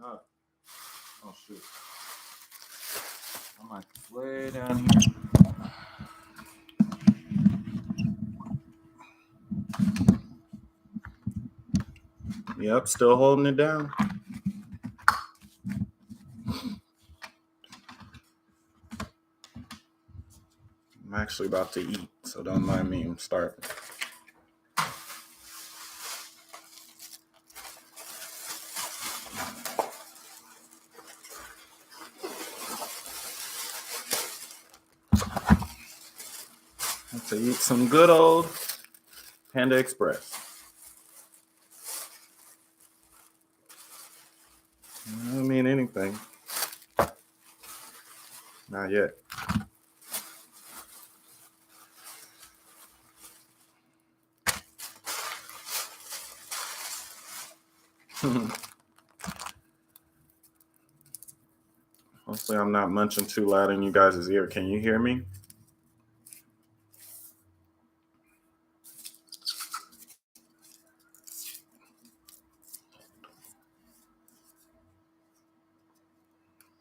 Oh, oh shoot. I might way down here. Yep, still holding it down. I'm actually about to eat, so don't mind me. I'm starving. To eat some good old Panda Express. I don't mean anything. Not yet. Hopefully I'm not munching too loud in you guys' ear. Can you hear me?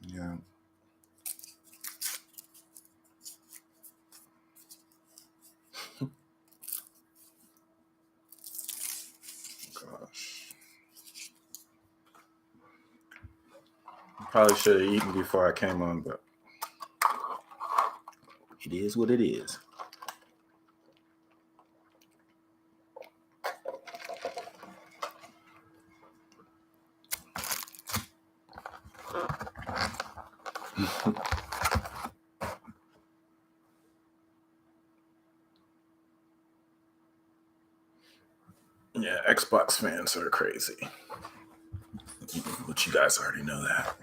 Yeah. Gosh. I probably should have eaten before I came on, but it is what it is. Yeah, Xbox fans are crazy. But you guys already know that.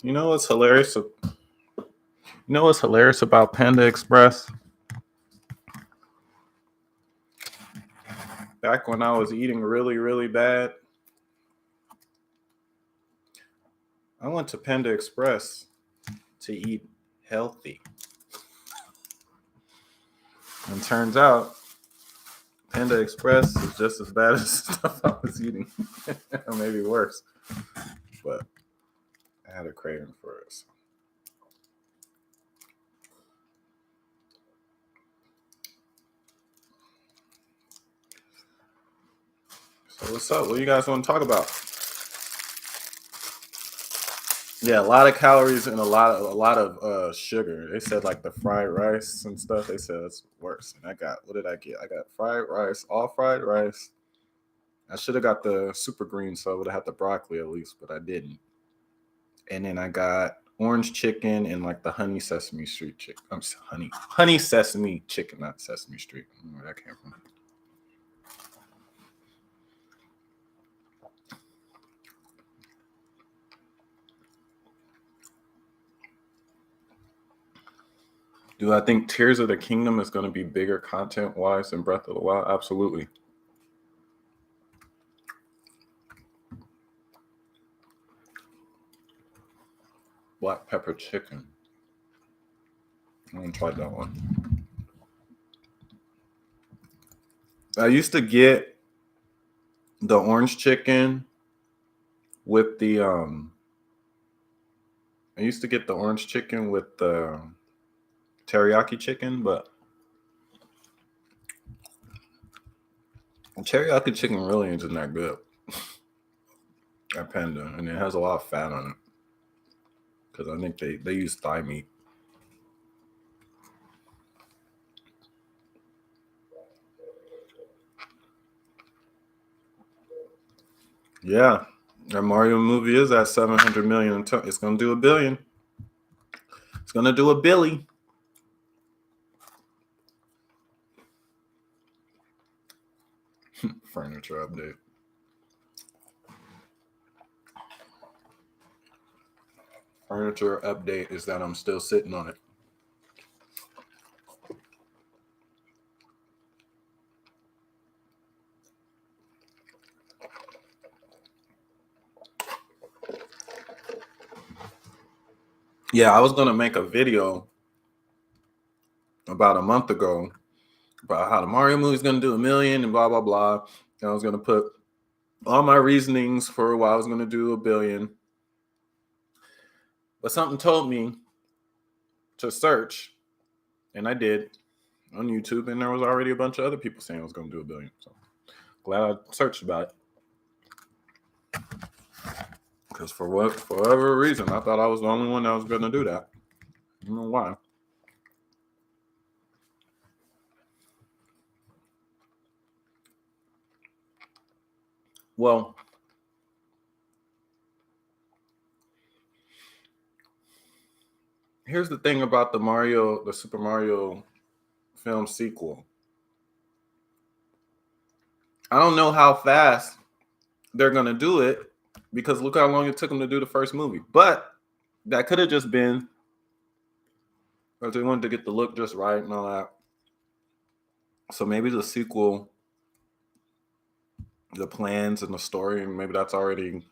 You know what's hilarious? You know what's hilarious about Panda Express? Back when I was eating really, really bad, I went to Panda Express to eat healthy. And turns out Panda Express is just as bad as the stuff I was eating. Or maybe worse. But I had a craving for it. So what's up? What do you guys want to talk about? Yeah, a lot of calories and a lot of sugar. They said like the fried rice and stuff. They said it's worse. And I got, what did I get? I got fried rice, all fried rice. I should have got the super green, so I would have had the broccoli at least, but I didn't. And then I got orange chicken and like the honey sesame street chicken. I'm honey sesame chicken, not Sesame Street. I don't know where that came from. Do I think Tears of the Kingdom is going to be bigger content-wise than Breath of the Wild? Absolutely. Black pepper chicken. I haven't tried that one. I used to get the orange chicken with the I used to get the orange chicken with the teriyaki chicken, but teriyaki chicken really isn't that good at Panda, and it has a lot of fat on it because I think they use thigh meat. Yeah, that Mario movie is at 700 million. It's gonna do $1 billion. It's gonna do $1 billion. Furniture update. Furniture update is that I'm still sitting on it. Yeah, I was gonna make a video about a month ago about how the Mario movie is going to do 1 million and blah, blah, blah. And I was going to put all my reasonings for why I was going to do 1 billion. But something told me to search, and I did on YouTube, and there was already a bunch of other people saying I was going to do 1 billion. So glad I searched about it. Because for whatever reason, I thought I was the only one that was going to do that. I don't know why. Well, here's the thing about the Super Mario film sequel. I don't know how fast they're going to do it because look how long it took them to do the first movie. But that could have just been because they wanted to get the look just right and all that. So maybe the sequel, the plans and the story, and maybe that's already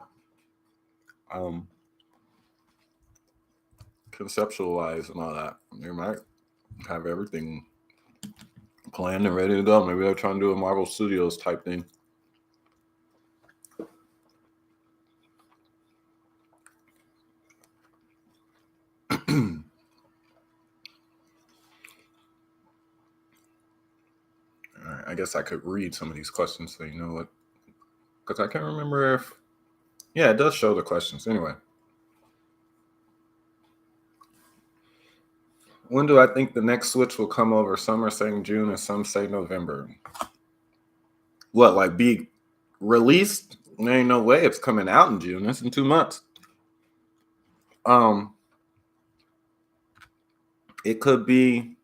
conceptualized and all that. They might have everything planned and ready to go. Maybe they're trying to do a Marvel Studios type thing. All right, I guess I could read some of these questions so you know what. Because I can't remember if. Yeah, it does show the questions. Anyway. When do I think the next Switch will come over? Some are saying June and some say November. What, like be released? There ain't no way it's coming out in June. That's in 2 months. It could be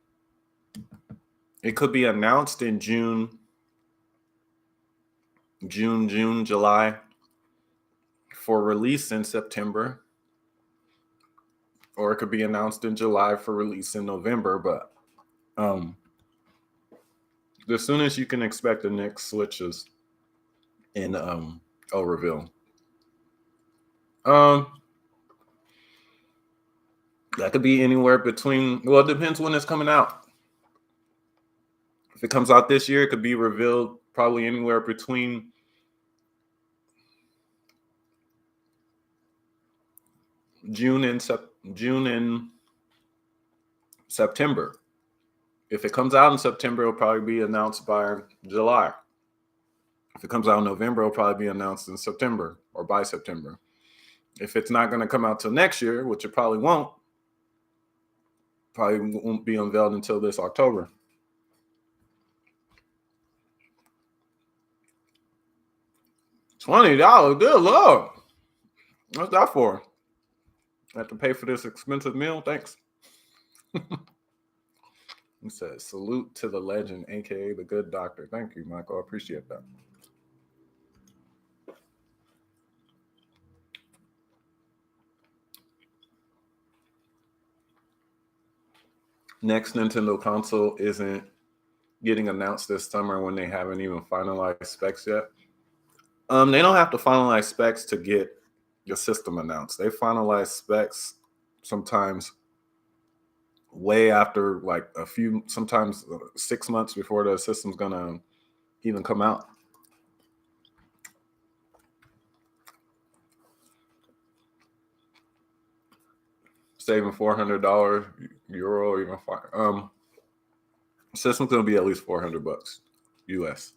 announced in June, July for release in September. Or it could be announced in July for release in November, but the soonest you can expect the next Switch is in reveal. That could be anywhere between, well, it depends when it's coming out. If it comes out this year, it could be revealed probably anywhere between June and September. If it comes out in September, it'll probably be announced by July. If it comes out in November, it'll probably be announced in September or by September. If it's not going to come out till next year, which it probably won't be unveiled until this October. $20, good Lord. What's that for? I have to pay for this expensive meal? Thanks. He says, salute to the legend, aka the good doctor. Thank you, Michael. I appreciate that. Next Nintendo console isn't getting announced this summer when they haven't even finalized specs yet. They don't have to finalize specs to get the system announced. They finalize specs sometimes way after, like sometimes 6 months before the system's gonna even come out. Saving $400 euro or even $5. System's gonna be at least $400 US.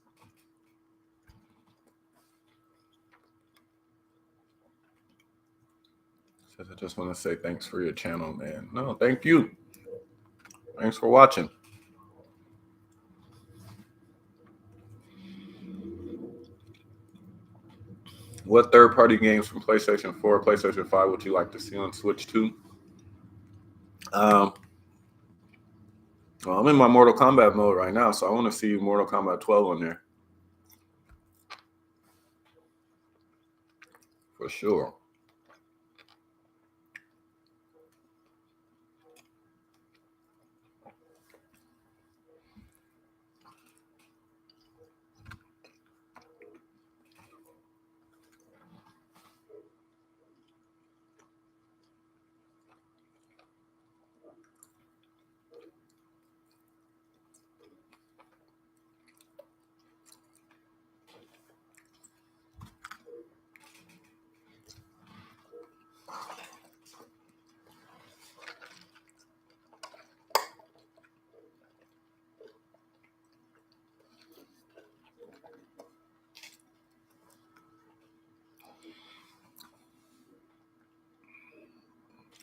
Says I just want to say thanks for your channel, man. No, thank you. Thanks for watching. What third-party games from PlayStation 4 or PlayStation 5 would you like to see on Switch 2? Well, I'm in my Mortal Kombat mode right now, so I want to see Mortal Kombat 12 on there. For sure.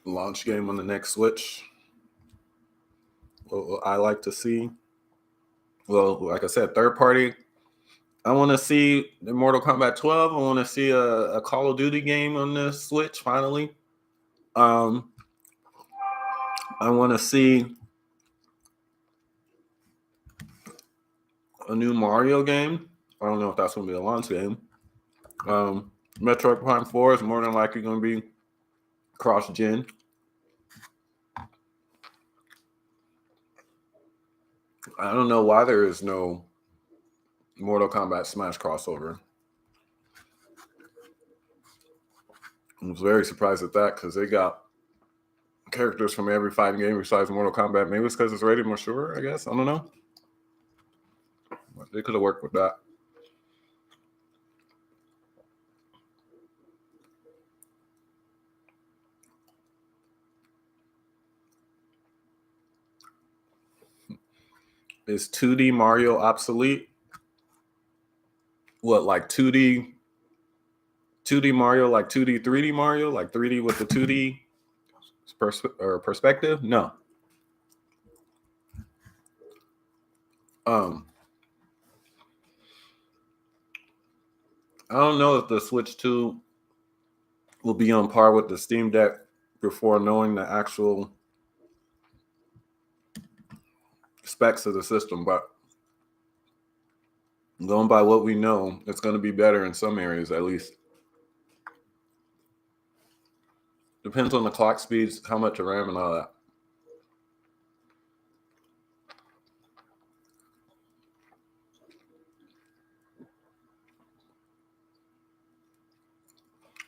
launch game on the next Switch. What I like to see. Well, like I said, third party. I want to see the Mortal Kombat 12. I want to see a Call of Duty game on the Switch finally. I want to see a new Mario game. I don't know if that's going to be a launch game. Metroid Prime 4 is more than likely going to be cross-gen. I don't know why there is no Mortal Kombat Smash crossover. I was very surprised at that because they got characters from every fighting game besides Mortal Kombat. Maybe it's because it's rated mature, I guess. I don't know. But they could have worked with that. Is 2D Mario obsolete? What, like 2D Mario, like 2D, 3D Mario, like 3D with the 2D perspective? No. I don't know if the Switch 2 will be on par with the Steam Deck before knowing the actual specs of the system, but going by what we know, it's going to be better in some areas at least. Depends on the clock speeds, how much RAM and all that.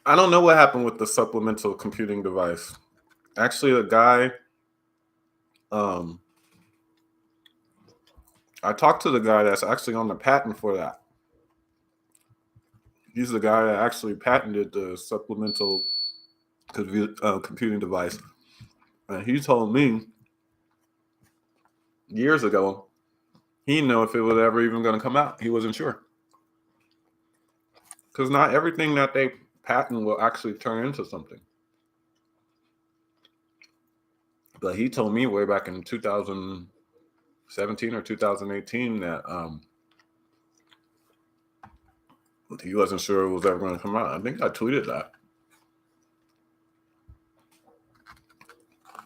I don't know what happened with the supplemental computing device. Actually, a guy, I talked to the guy that's actually on the patent for that. He's the guy that actually patented the supplemental computing device. And he told me years ago, he didn't know if it was ever even going to come out. He wasn't sure. Because not everything that they patent will actually turn into something. But he told me way back in 2017 or 2018 that he wasn't sure it was ever going to come out. I think I tweeted that. As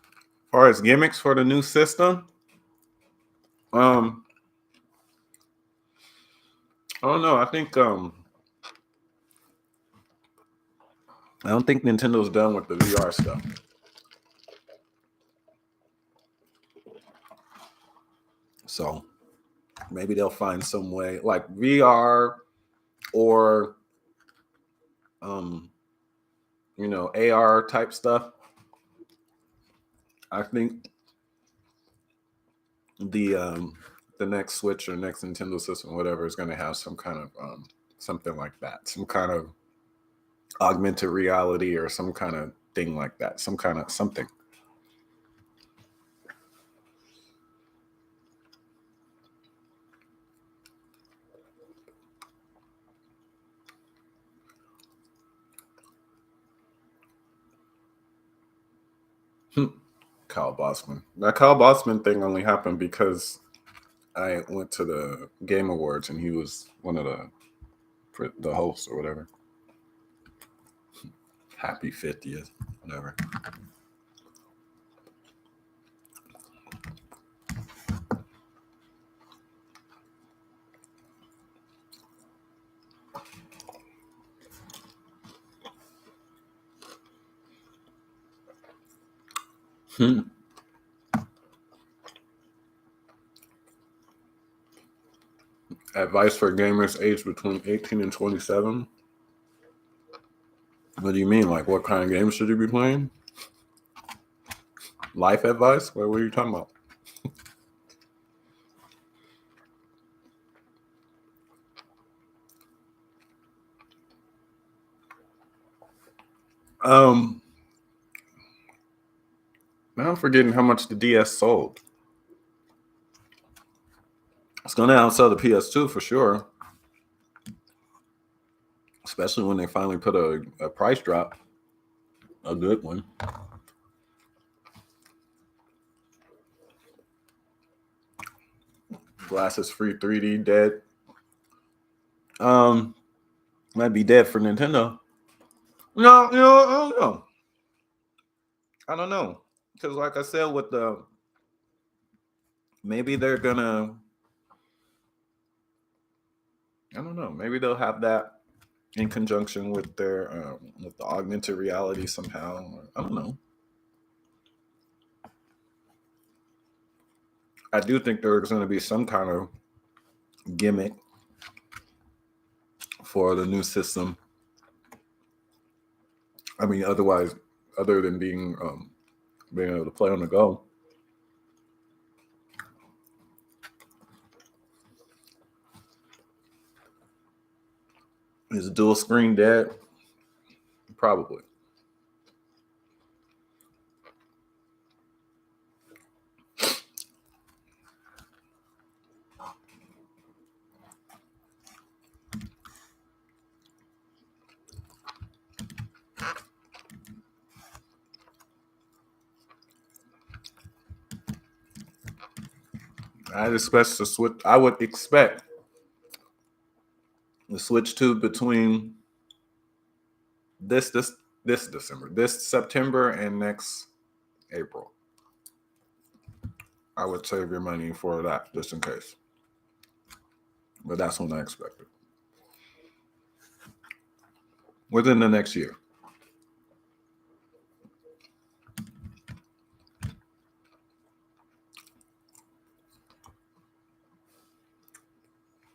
far as gimmicks for the new system, I don't know. I don't think Nintendo's done with the VR stuff. So maybe they'll find some way, like VR or AR type stuff. I think the next Switch or next Nintendo system, whatever, is going to have some kind of something like that, some kind of augmented reality or some kind of thing like that, some kind of something. Kyle Bossman. That Kyle Bossman thing only happened because I went to the Game Awards and he was one of the hosts or whatever. Happy 50th, whatever. Advice for gamers aged between 18 and 27. What do you mean? Like, what kind of games should you be playing? Life advice? What are you talking about? Now I'm forgetting how much the DS sold. It's going to outsell the PS2 for sure. Especially when they finally put a price drop. A good one. Glasses free 3D dead. Might be dead for Nintendo. No, I don't know. I don't know. Because like I said, with the maybe they're gonna I don't know, maybe they'll have that in conjunction with their with the augmented reality somehow. I don't know. I do think there's gonna be some kind of gimmick for the new system. I mean, otherwise, other than being able to play on the go. Is dual screen dead? Probably. I'd expect to switch. I would expect the Switch 2 between this December, this September, and next April. I would save your money for that just in case. But that's when I expect it. Within the next year.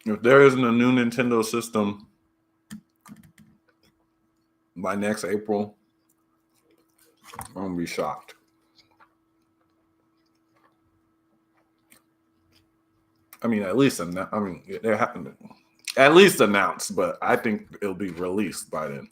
If there isn't a new Nintendo system by next April, I'm gonna be shocked. I mean, at least they happen at least announced, but I think it'll be released by then.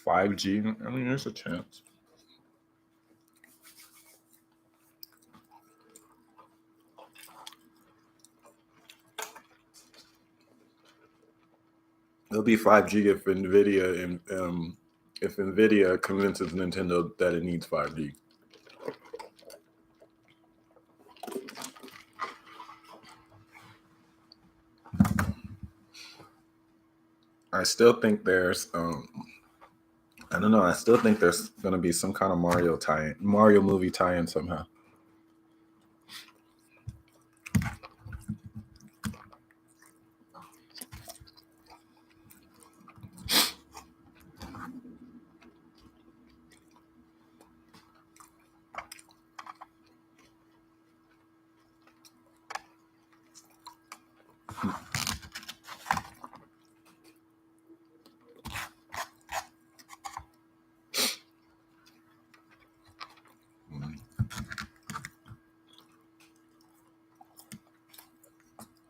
$5G. I mean, there's a chance. It'll be 5G if Nvidia convinces Nintendo that it needs 5G. I still think there's I don't know. I still think there's gonna be some kind of Mario movie tie-in somehow.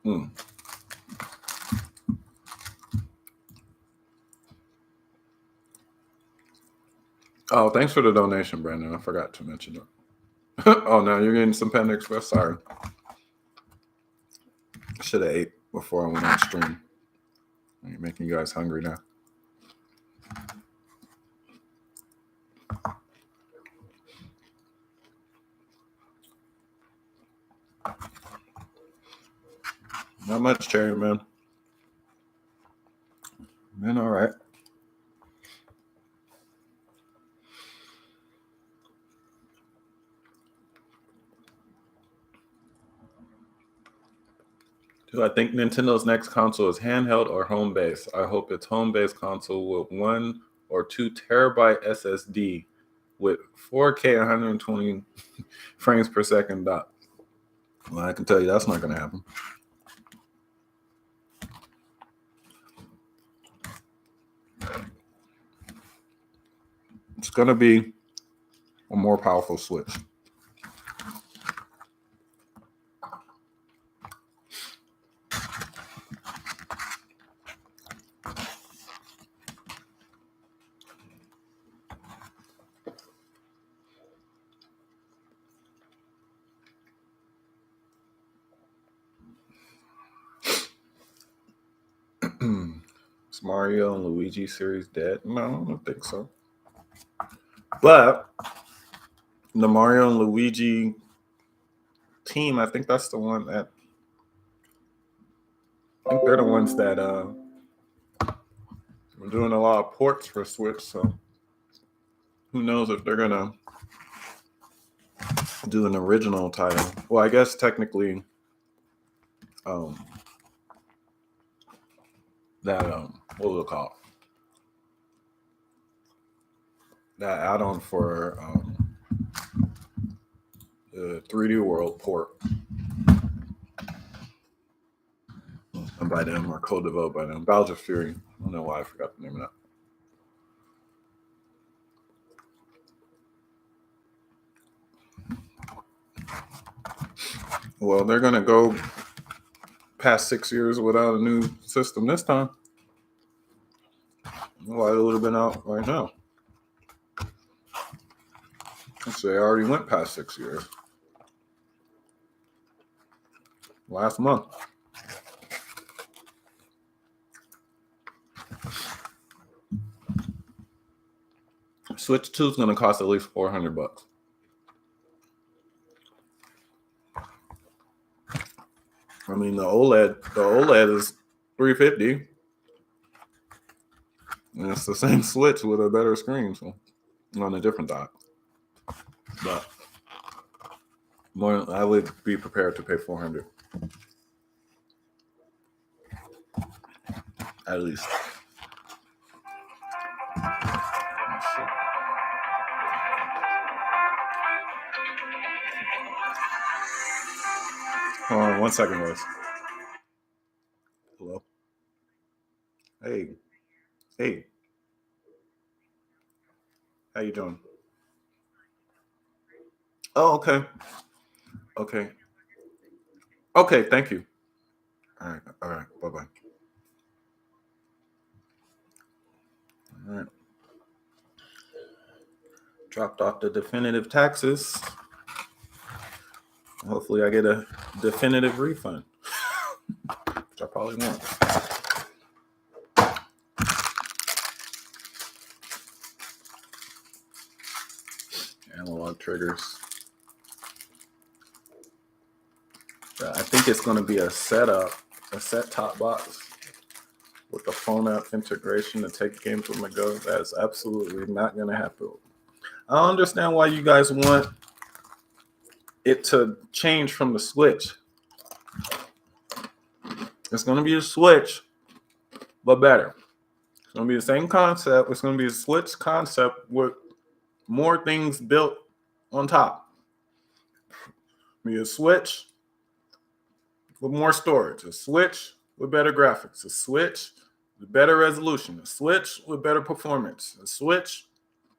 Mm. Oh, thanks for the donation, Brandon. I forgot to mention it. Oh, now you're getting some Panda Express. Sorry. Should have ate before I went on stream. You're making you guys hungry now. Not much, Cherry, man. Man, all right. Do I think Nintendo's next console is handheld or home based? I hope it's home based console with 1 or 2 terabyte SSD with 4K 120 frames per second dot. Well, I can tell you that's not going to happen. It's going to be a more powerful Switch. Is Mario and Luigi series dead? No, I don't think so. But the Mario and Luigi team, I think that's the one that I think they're the ones that are doing a lot of ports for Switch. So who knows if they're gonna do an original title? Well, I guess technically, that what was it called? That add-on for the 3D World port, and by them or co-developed by them, Bowser Fury. I don't know why I forgot the name of that. Well, they're gonna go past 6 years without a new system this time. Well, it would have been out right now. So they already went past 6 years. Last month. Switch 2 is going to cost at least $400. I mean, the OLED is $350. And it's the same Switch with a better screen, so on a different dot. But I would be prepared to pay $400. At least. Hold on 1 second, guys. Hello? Hey. How you doing? Oh, okay. Okay, thank you. All right. Bye-bye. All right. Dropped off the definitive taxes. Hopefully I get a definitive refund, which I probably won't. Analog triggers. I think it's going to be a set-top box with the phone app integration to take games with my go. That is absolutely not going to happen. I don't understand why you guys want it to change from the Switch. It's going to be a Switch, but better. It's going to be the same concept. It's going to be a Switch concept with more things built on top. Be a Switch with more storage, a Switch with better graphics, a Switch with better resolution, a Switch with better performance, a Switch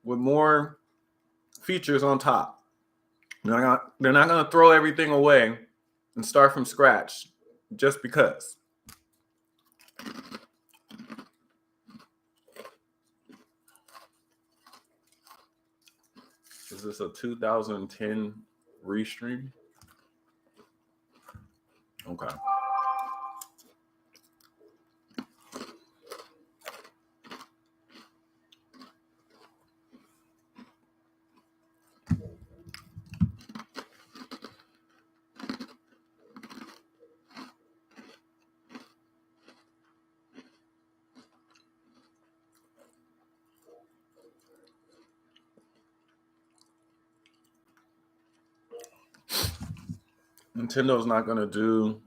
with more features on top. They're not going to throw everything away and start from scratch just because. Is this a 2010 restream? Okay. Nintendo's not going to do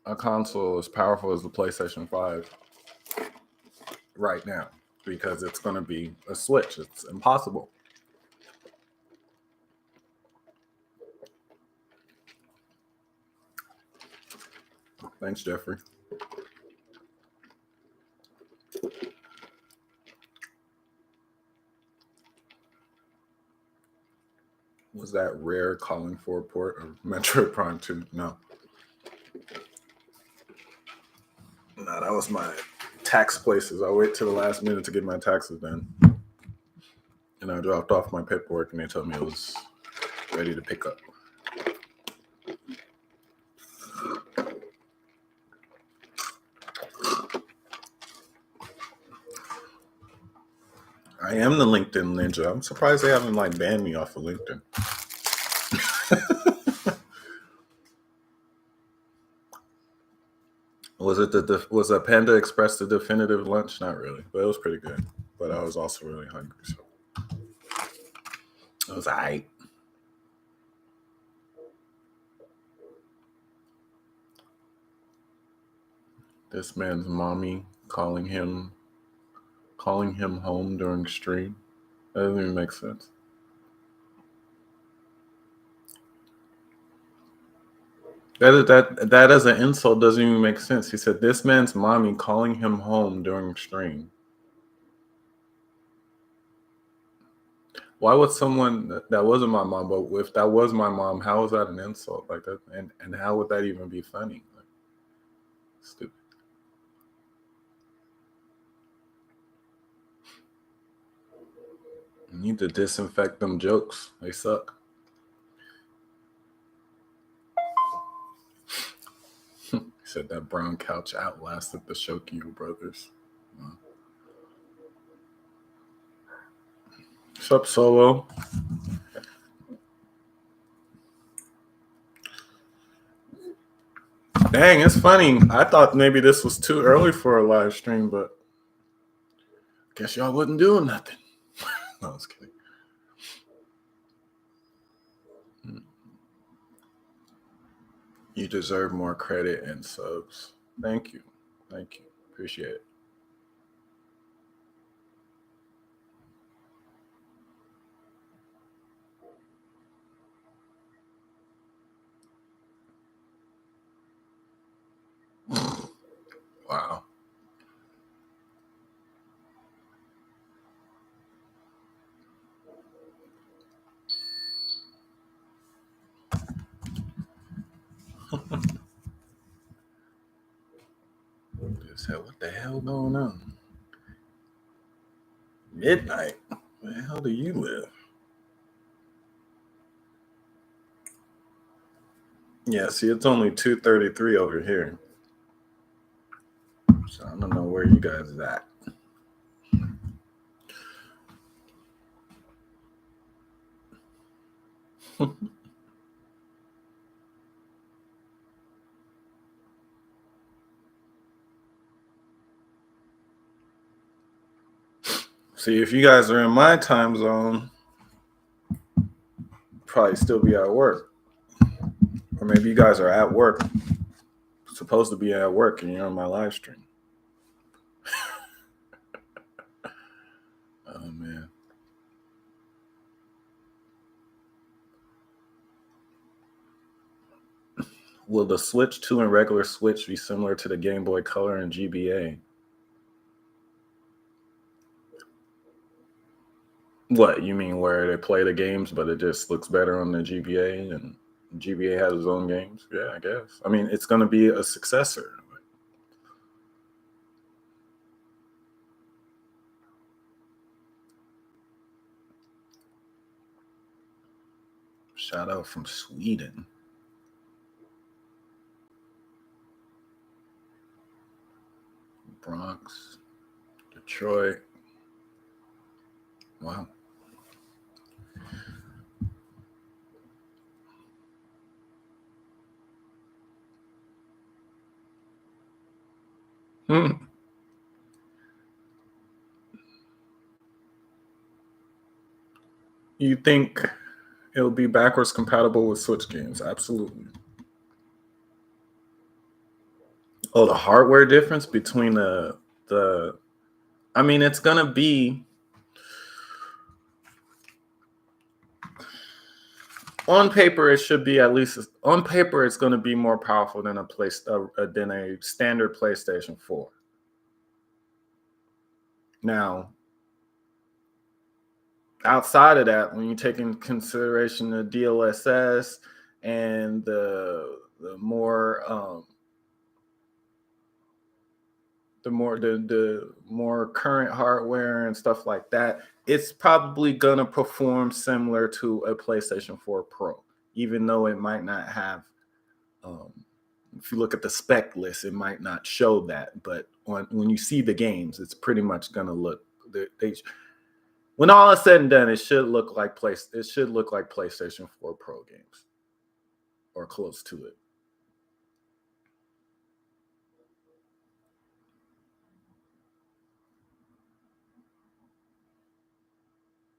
a console as powerful as the PlayStation 5 right now because it's going to be a Switch. It's impossible. Thanks, Jeffrey. Was that Rare calling for a port of Metroid Prime 2? No. No, that was my tax places. I wait till the last minute to get my taxes done. And I dropped off my paperwork and they told me it was ready to pick up. I am the LinkedIn ninja. I'm surprised they haven't like banned me off of LinkedIn. Was a Panda Express the definitive lunch? Not really, but it was pretty good. But I was also really hungry, so it was alright. This man's mommy calling him home during stream. That doesn't even make sense. That as an insult doesn't even make sense. He said this man's mommy calling him home during stream. Why would someone that wasn't my mom, but if that was my mom, how is that an insult like that? And how would that even be funny? Like, stupid. You need to disinfect them jokes. They suck. He said that brown couch outlasted the Shokyu brothers. What's up, Solo? Dang, it's funny. I thought maybe this was too early for a live stream, but guess y'all wasn't doing nothing. No, I was kidding. You deserve more credit and subs. Thank you. Thank you. Appreciate it. Wow. What the hell going on? Midnight? Where the hell do you live? Yeah, see, it's only 2:33 over here. So I don't know where you guys is at. See, if you guys are in my time zone, probably still be at work. Or maybe you guys are at work, supposed to be at work, and you're on my live stream. Oh, man. Will the Switch 2 and regular Switch be similar to the Game Boy Color and GBA? What, you mean where they play the games, but it just looks better on the GBA and GBA has its own games? Yeah, I guess. I mean, it's going to be a successor. Shout out from Sweden. Bronx, Detroit. Wow. You think it'll be backwards compatible with Switch games? Absolutely. Oh, the hardware difference between the I mean, it's gonna be on paper. It should be at least on paper. It's gonna be more powerful than than a standard PlayStation 4. Now, outside of that, when you take into consideration the DLSS and the more the more current hardware and stuff like that, it's probably gonna perform similar to a PlayStation 4 Pro, even though it might not have. If you look at the spec list, it might not show that, but when you see the games, it's pretty much gonna look. When all is said and done, it should look like PlayStation 4 Pro games or close to it.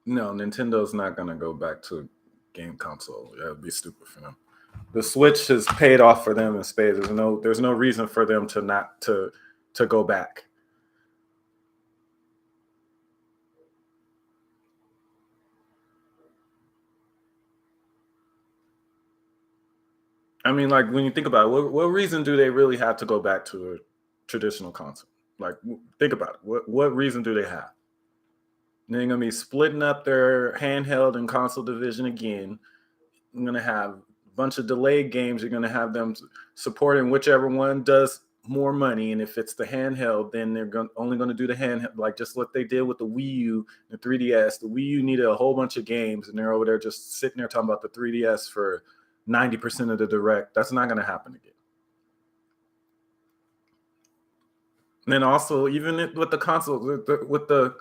No, Nintendo's not gonna go back to a game console. That would be stupid for them. The Switch has paid off for them in spades. There's no reason for them to not to go back. I mean, like when you think about it, what reason do they really have to go back to a traditional console? Like, think about it. What reason do they have? They're gonna be splitting up their handheld and console division again. I'm gonna have a bunch of delayed games. You're gonna have them supporting whichever one does more money. And if it's the handheld, then they're only going to do the handheld, like just what they did with the Wii U, the 3DS. The Wii U needed a whole bunch of games, and they're over there just sitting there talking about the 3DS for 90% of the direct. That's not going to happen again. And then also, even with the console, with the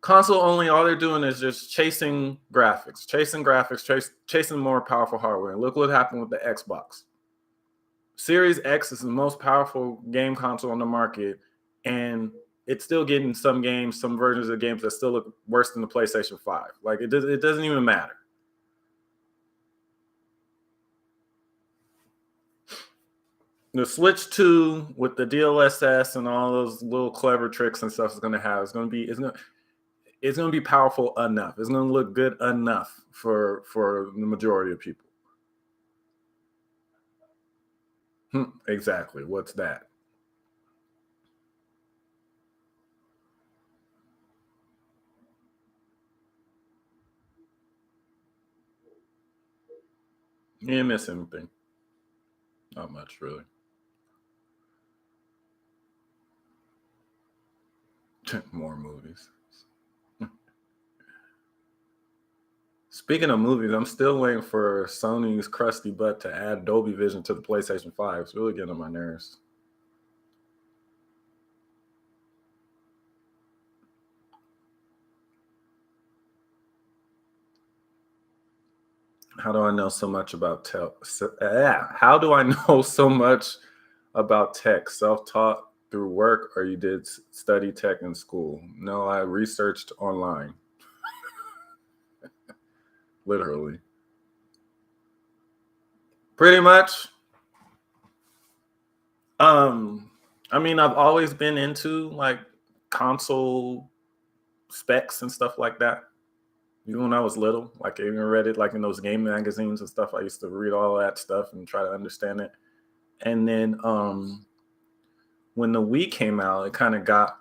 console only, all they're doing is just chasing graphics, chasing more powerful hardware. And look what happened with the Xbox. Series X is the most powerful game console on the market, and it's still getting some games, some versions of games that still look worse than the PlayStation 5. Like, it doesn't even matter. The Switch 2 with the DLSS and all those little clever tricks and stuff is going to have, it's going to be powerful enough. It's going to look good enough for the majority of people. Exactly. What's that? You didn't miss anything. Not much, really. More movies. Speaking of movies, I'm still waiting for Sony's crusty butt to add Dolby Vision to the PlayStation 5. It's really getting on my nerves. How do I know so much about tech? How do I know so much about tech? Self-taught through work, or you did study tech in school? No, I researched online. Literally. Pretty much. I mean, I've always been into like console specs and stuff like that. Even when I was little, like I even read it like in those game magazines and stuff. I used to read all that stuff and try to understand it. And then when the Wii came out, it kind of got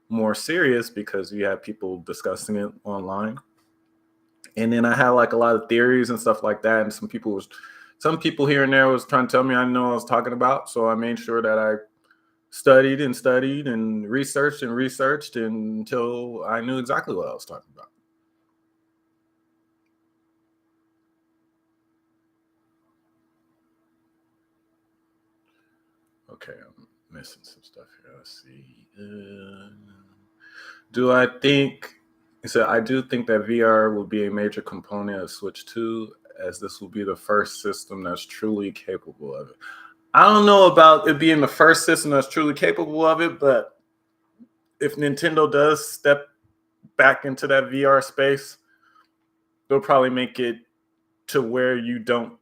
more serious because you had people discussing it online. And then I had like a lot of theories and stuff like that. And some people here and there was trying to tell me I know what I was talking about. So I made sure that I studied and researched until I knew exactly what I was talking about. Okay, I'm missing some stuff here. Let's see. Do I think? So I do think that VR will be a major component of Switch 2, as this will be the first system that's truly capable of it. I don't know about it being the first system that's truly capable of it, but if Nintendo does step back into that VR space, they'll probably make it to where you don't.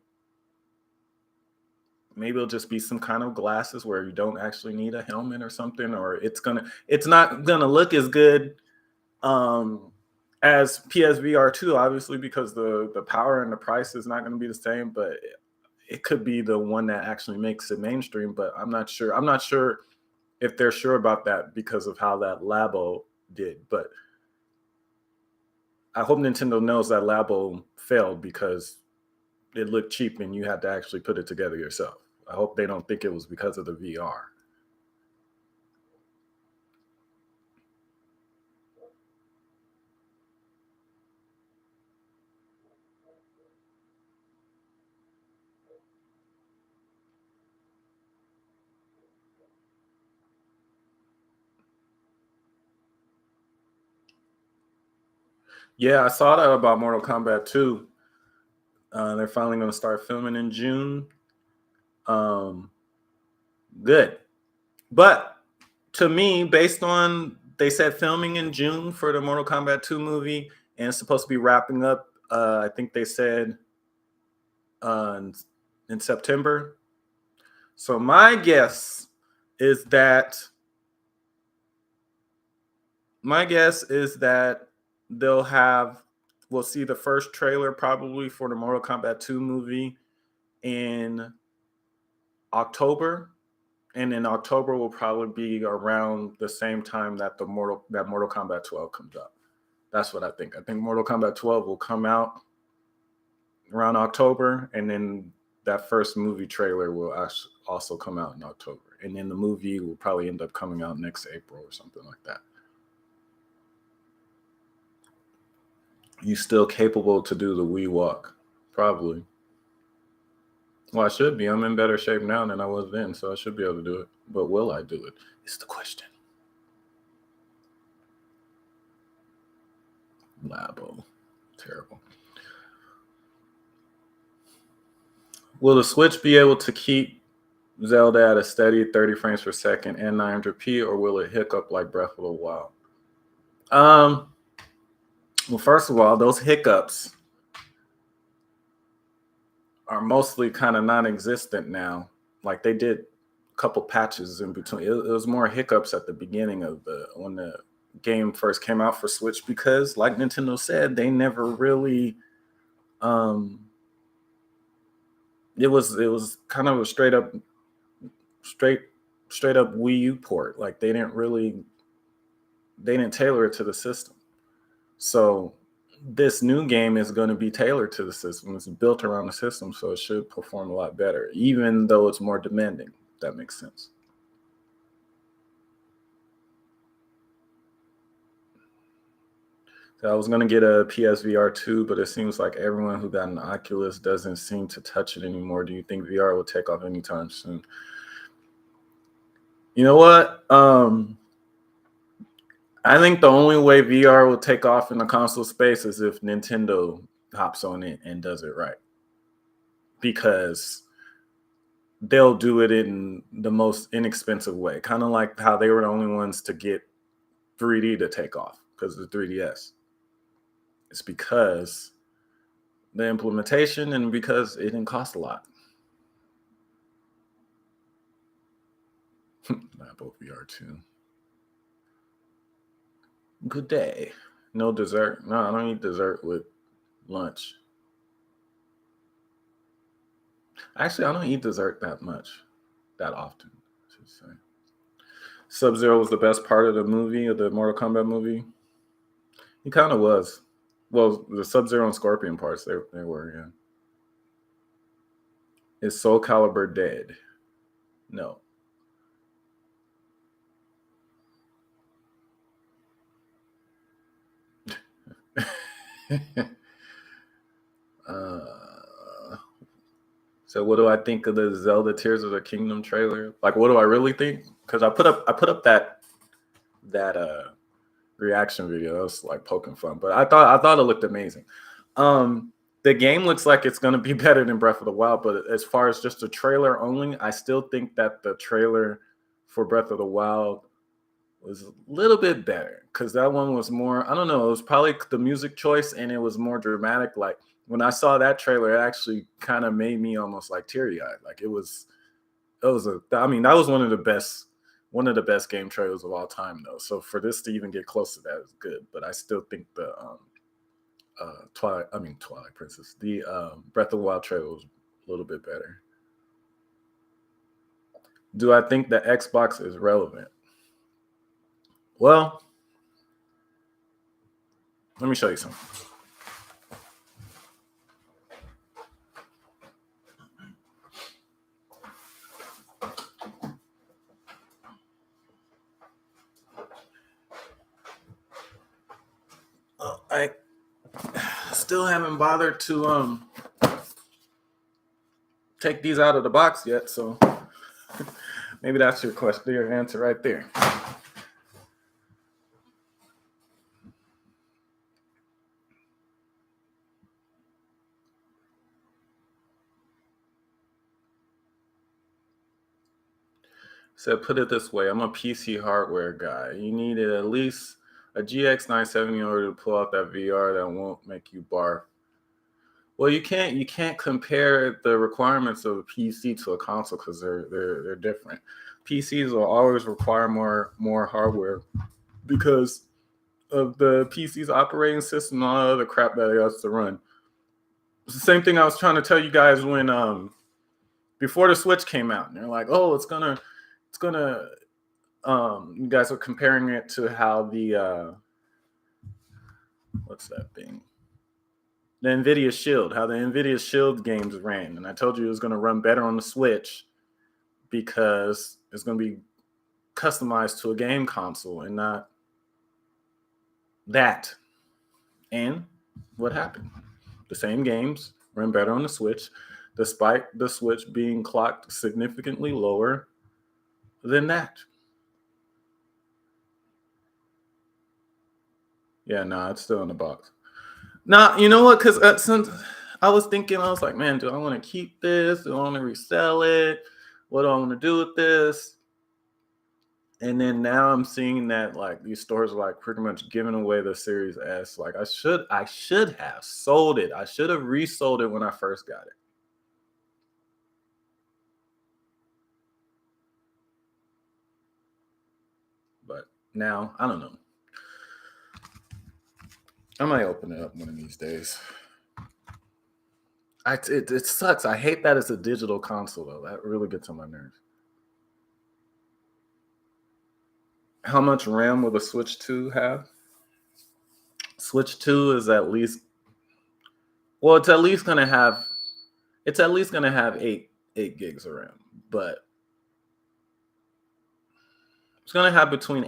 Maybe it'll just be some kind of glasses where you don't actually need a helmet or something, or it's not gonna look as good as PSVR 2, obviously, because the power and the price is not going to be the same, but it could be the one that actually makes it mainstream. But I'm not sure. I'm not sure if they're sure about that because of how that Labo did. But I hope Nintendo knows that Labo failed because it looked cheap and you had to actually put it together yourself. I hope they don't think it was because of the VR. Yeah, I saw that about Mortal Kombat 2. They're finally going to start filming in June. Um, Good. But to me, based on they said filming in June for the Mortal Kombat 2 movie, and it's supposed to be wrapping up. I think they said uh, in September. So is that my guess is that they'll have we'll see the first trailer probably for the Mortal Kombat 2 movie in October, and in October will probably be around the same time that Mortal Kombat 12 comes out. That's what I think. I think Mortal Kombat 12 will come out around October, and then that first movie trailer will also come out in October, and then the movie will probably end up coming out next April or something like that. You still capable to do the Wii walk? Probably. Well, I should be. I'm in better shape now than I was then, so I should be able to do it. But will I do it? Is the question. Labo. Terrible. Will the Switch be able to keep Zelda at a steady 30 frames per second and 900p, or will it hiccup like Breath of the Wild? Well, first of all, those hiccups are mostly kind of non-existent now. Like they did a couple patches in between. It was more hiccups at the beginning of when the game first came out for Switch, because, like Nintendo said, they never really. It was kind of a straight up Wii U port. Like they didn't tailor it to the system. So this new game is going to be tailored to the system. It's built around the system, so it should perform a lot better, even though it's more demanding. If that makes sense. So I was going to get a PSVR 2, but it seems like everyone who got an Oculus doesn't seem to touch it anymore. Do you think VR will take off anytime soon? You know what? I think the only way VR will take off in the console space is if Nintendo hops on it and does it right. Because they'll do it in the most inexpensive way. Kind of like how they were the only ones to get 3D to take off because of the 3DS. It's because the implementation and because it didn't cost a lot. Apple VR 2. Good day. No dessert. No, I don't eat dessert with lunch. Actually, I don't eat dessert that often, I should say. Sub-Zero was the best part of the Mortal Kombat movie. He kind of was. Well, the Sub-Zero and Scorpion parts, they were, yeah. Is Soul Calibur dead? No. So what do I think of the Zelda Tears of the Kingdom trailer? Like, what do I really think? Because I put up that reaction video. That was like poking fun, but I thought it looked amazing. The game looks like it's going to be better than Breath of the Wild, but as far as just a trailer only, I still think that the trailer for Breath of the Wild was a little bit better, because that one was more, I don't know, it was probably the music choice and it was more dramatic. Like when I saw that trailer, it actually kind of made me almost like teary-eyed. Like that was one of the best game trailers of all time, though. So for this to even get close to that is good. But I still think the Twilight Princess, the Breath of the Wild trailer was a little bit better. Do I think the Xbox is relevant? Well, let me show you something. I still haven't bothered to take these out of the box yet, so maybe that's your answer right there. Said, put it this way, I'm a PC hardware guy. You needed at least a GX 970 in order to pull out that VR that won't make you barf. Well, you can't compare the requirements of a PC to a console because they're different. PCs will always require more hardware because of the PC's operating system and all the other crap that it has to run. It's the same thing I was trying to tell you guys when before the Switch came out. And they're like, oh, it's gonna you guys are comparing it to how the what's that thing? The Nvidia Shield, how the Nvidia Shield games ran. And I told you it was gonna run better on the Switch because it's gonna be customized to a game console and not that. And what happened? The same games run better on the Switch, despite the Switch being clocked significantly lower than that. Yeah, no, it's still in the box. Nah, you know what? Because since I was thinking, I was like, man, do I want to keep this? Do I want to resell it? What do I want to do with this? And then now I'm seeing that like these stores are like pretty much giving away the Series S. Like I should have sold it. I should have resold it when I first got it. But now I don't know. I might open it up one of these days. It sucks. I hate that it's a digital console though. That really gets on my nerves. How much RAM will the Switch 2 have? Switch 2 is at least well, it's at least gonna have eight gigs of RAM, but it's gonna have between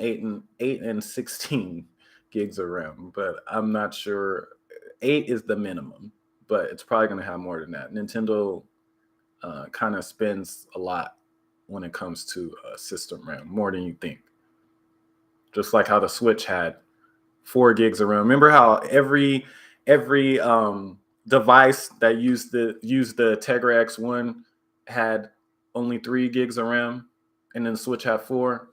8 and 16 gigs of RAM, but I'm not sure. 8 is the minimum, but it's probably gonna have more than that. Nintendo kind of spends a lot when it comes to system RAM, more than you think. Just like how the Switch had 4 gigs of RAM. Remember how every device that used the Tegra X1 had only 3 gigs of RAM, and then the Switch had 4.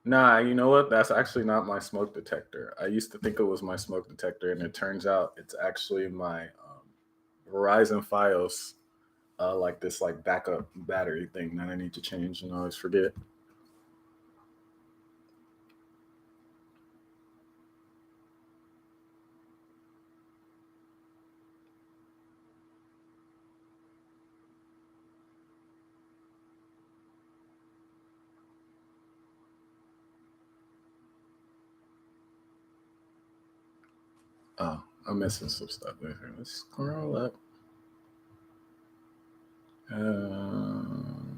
Nah, you know what? That's actually not my smoke detector. I used to think it was my smoke detector, and it turns out it's actually my Verizon FiOS, like this like backup battery thing that I need to change and I always forget. Oh, I'm missing some stuff there. Let's scroll up. Um,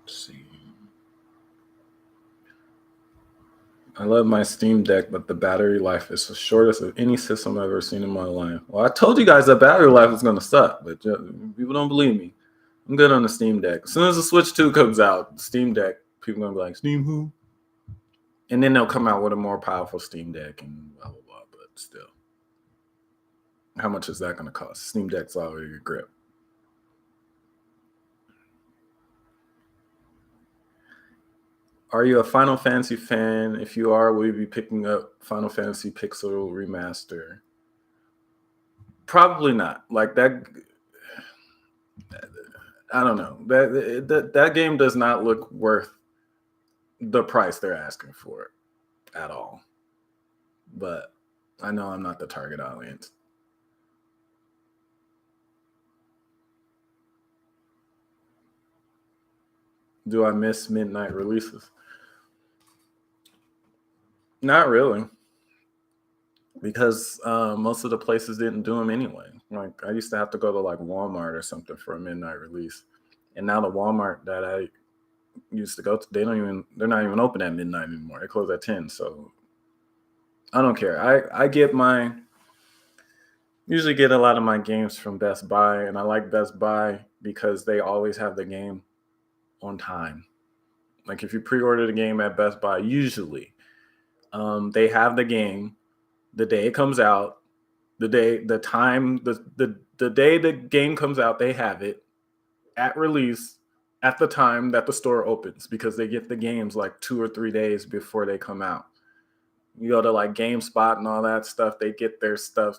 let's see. I love my Steam Deck, but the battery life is the shortest of any system I've ever seen in my life. Well, I told you guys that battery life is going to suck, but people don't believe me. I'm good on the Steam Deck. As soon as the Switch 2 comes out, Steam Deck, people are going to be like, Steam who? And then they'll come out with a more powerful Steam Deck and blah, blah, blah. But still, how much is that going to cost? Steam Deck's already a grip. Are you a Final Fantasy fan? If you are, will you be picking up Final Fantasy Pixel Remaster? Probably not. Like that, I don't know. That game does not look worth the price they're asking for it at all. But I know I'm not the target audience. Do I miss midnight releases? Not really, because most of the places didn't do them anyway. Like I used to have to go to like Walmart or something for a midnight release, and now the Walmart that I used to go to, they're not even open at midnight anymore. They close at 10. So I don't care. I get my usually get a lot of my games from Best Buy, and I like Best Buy because they always have the game on time. Like if you pre-order the game at Best Buy, usually they have the game the day it comes out, the day the game comes out, they have it at release at the time that the store opens because they get the games like 2 or 3 days before they come out. You go to like GameSpot and all that stuff, they get their stuff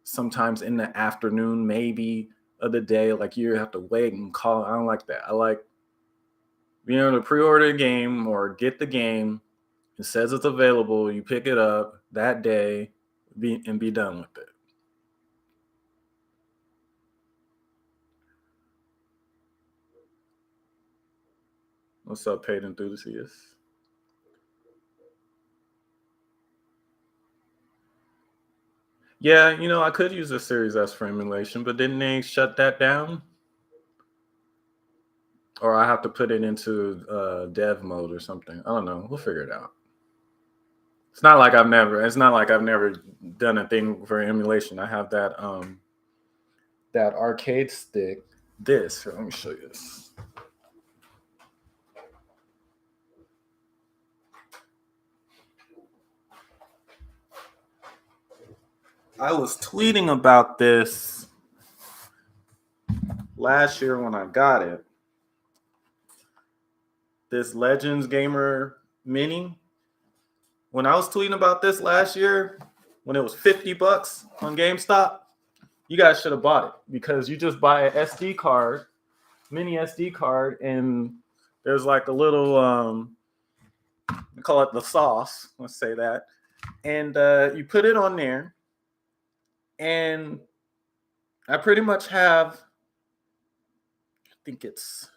sometimes in the afternoon, maybe of the day. Like you have to wait and call. I don't like that. I like being able to pre-order a game or get the game. It says it's available. You pick it up that day, and be done with it. What's up, paid enthusiasts? Yeah, I could use the Series S for emulation, but didn't they shut that down? Or I have to put it into dev mode or something. I don't know. We'll figure it out. It's not like I've never done a thing for emulation. I have that arcade stick. This, let me show you this. I was tweeting about this last year when I got it. This Legends Gamer Mini. When I was tweeting about this last year, when it was $50 on GameStop, you guys should have bought it because you just buy an SD card, mini SD card, and there's like a little we call it the sauce, let's say that. And you put it on there, and I pretty much have, I think it's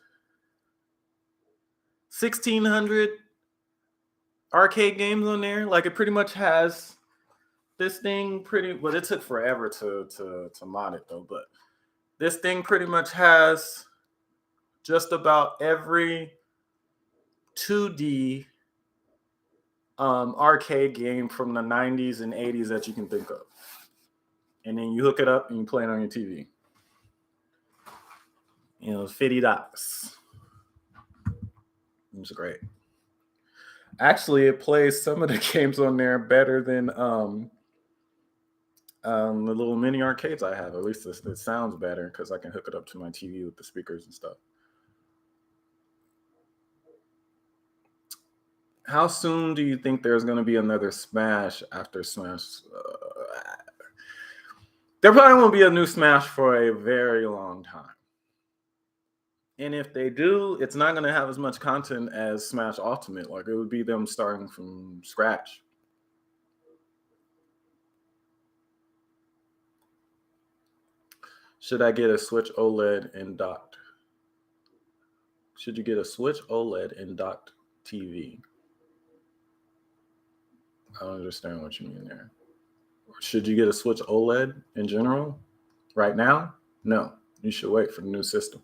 1,600 arcade games on there. Like it pretty much has this thing well, it took forever to mod it though, but this thing pretty much has just about every 2D arcade game from the 90s and 80s that you can think of. And then you hook it up and you play it on your TV. $50. It's great. Actually, it plays some of the games on there better than the little mini arcades I have. At least it sounds better because I can hook it up to my TV with the speakers and stuff. How soon do you think there's going to be another Smash after Smash? There probably won't be a new Smash for a very long time. And if they do, it's not going to have as much content as Smash Ultimate. Like it would be them starting from scratch. Should I get a Switch OLED and docked? Should you get a Switch OLED and docked TV? I don't understand what you mean there. Should you get a Switch OLED in general? Right now? No. You should wait for the new system.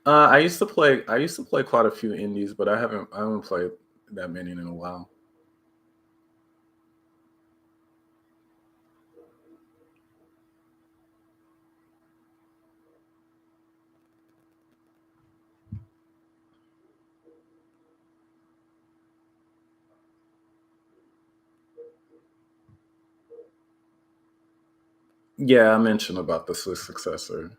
I used to play quite a few indies, but I haven't played that many in a while. Yeah, I mentioned about the successor.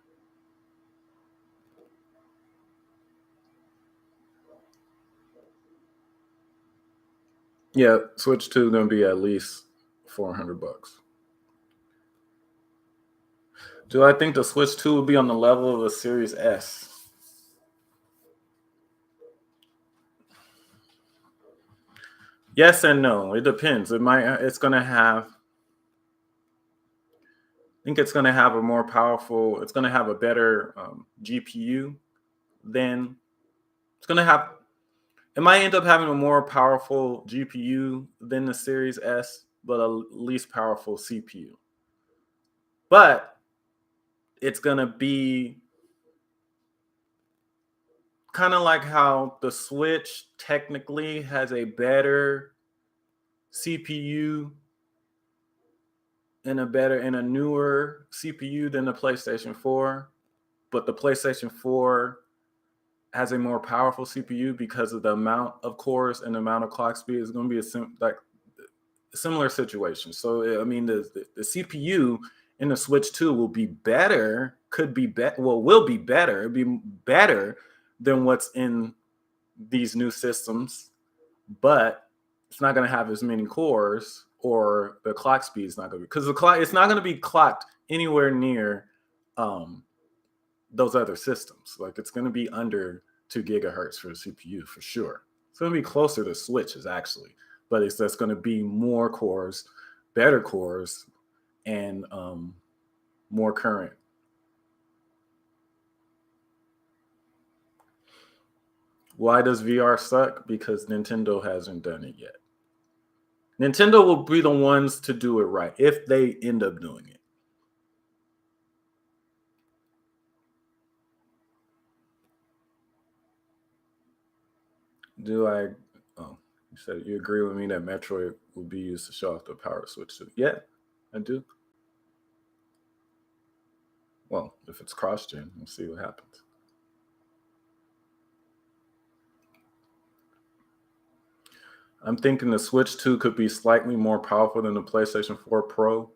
Yeah, Switch 2 gonna be at least $400. Do I think the Switch 2 will be on the level of the Series S? Yes and no. It depends. It's gonna have. I think it's gonna have a more powerful. It's gonna have a better GPU than. It's gonna have. It might end up having a more powerful GPU than the Series S, but a least powerful CPU. But it's gonna be kind of like how the Switch technically has a better CPU and a newer CPU than the PlayStation 4, but the PlayStation 4 has a more powerful CPU because of the amount of cores and the amount of clock speed. Is going to be a similar situation. So I mean, the CPU in the Switch 2 will be better, will be better. It'll be better than what's in these new systems, but it's not going to have as many cores, or the clock speed is not going to be, because it's not going to be clocked anywhere near those other systems. Like, it's going to be under 2 gigahertz for the CPU for sure. It's going to be closer to Switches actually, but it's just going to be more cores, better cores, and more current. Why does VR suck? Because Nintendo hasn't done it yet. Nintendo will be the ones to do it right if they end up doing it. Oh, you said you agree with me that Metroid will be used to show off the power switch. Yeah, I do. Well, if it's cross-gen, we'll see what happens. I'm thinking the Switch 2 could be slightly more powerful than the PlayStation 4 Pro.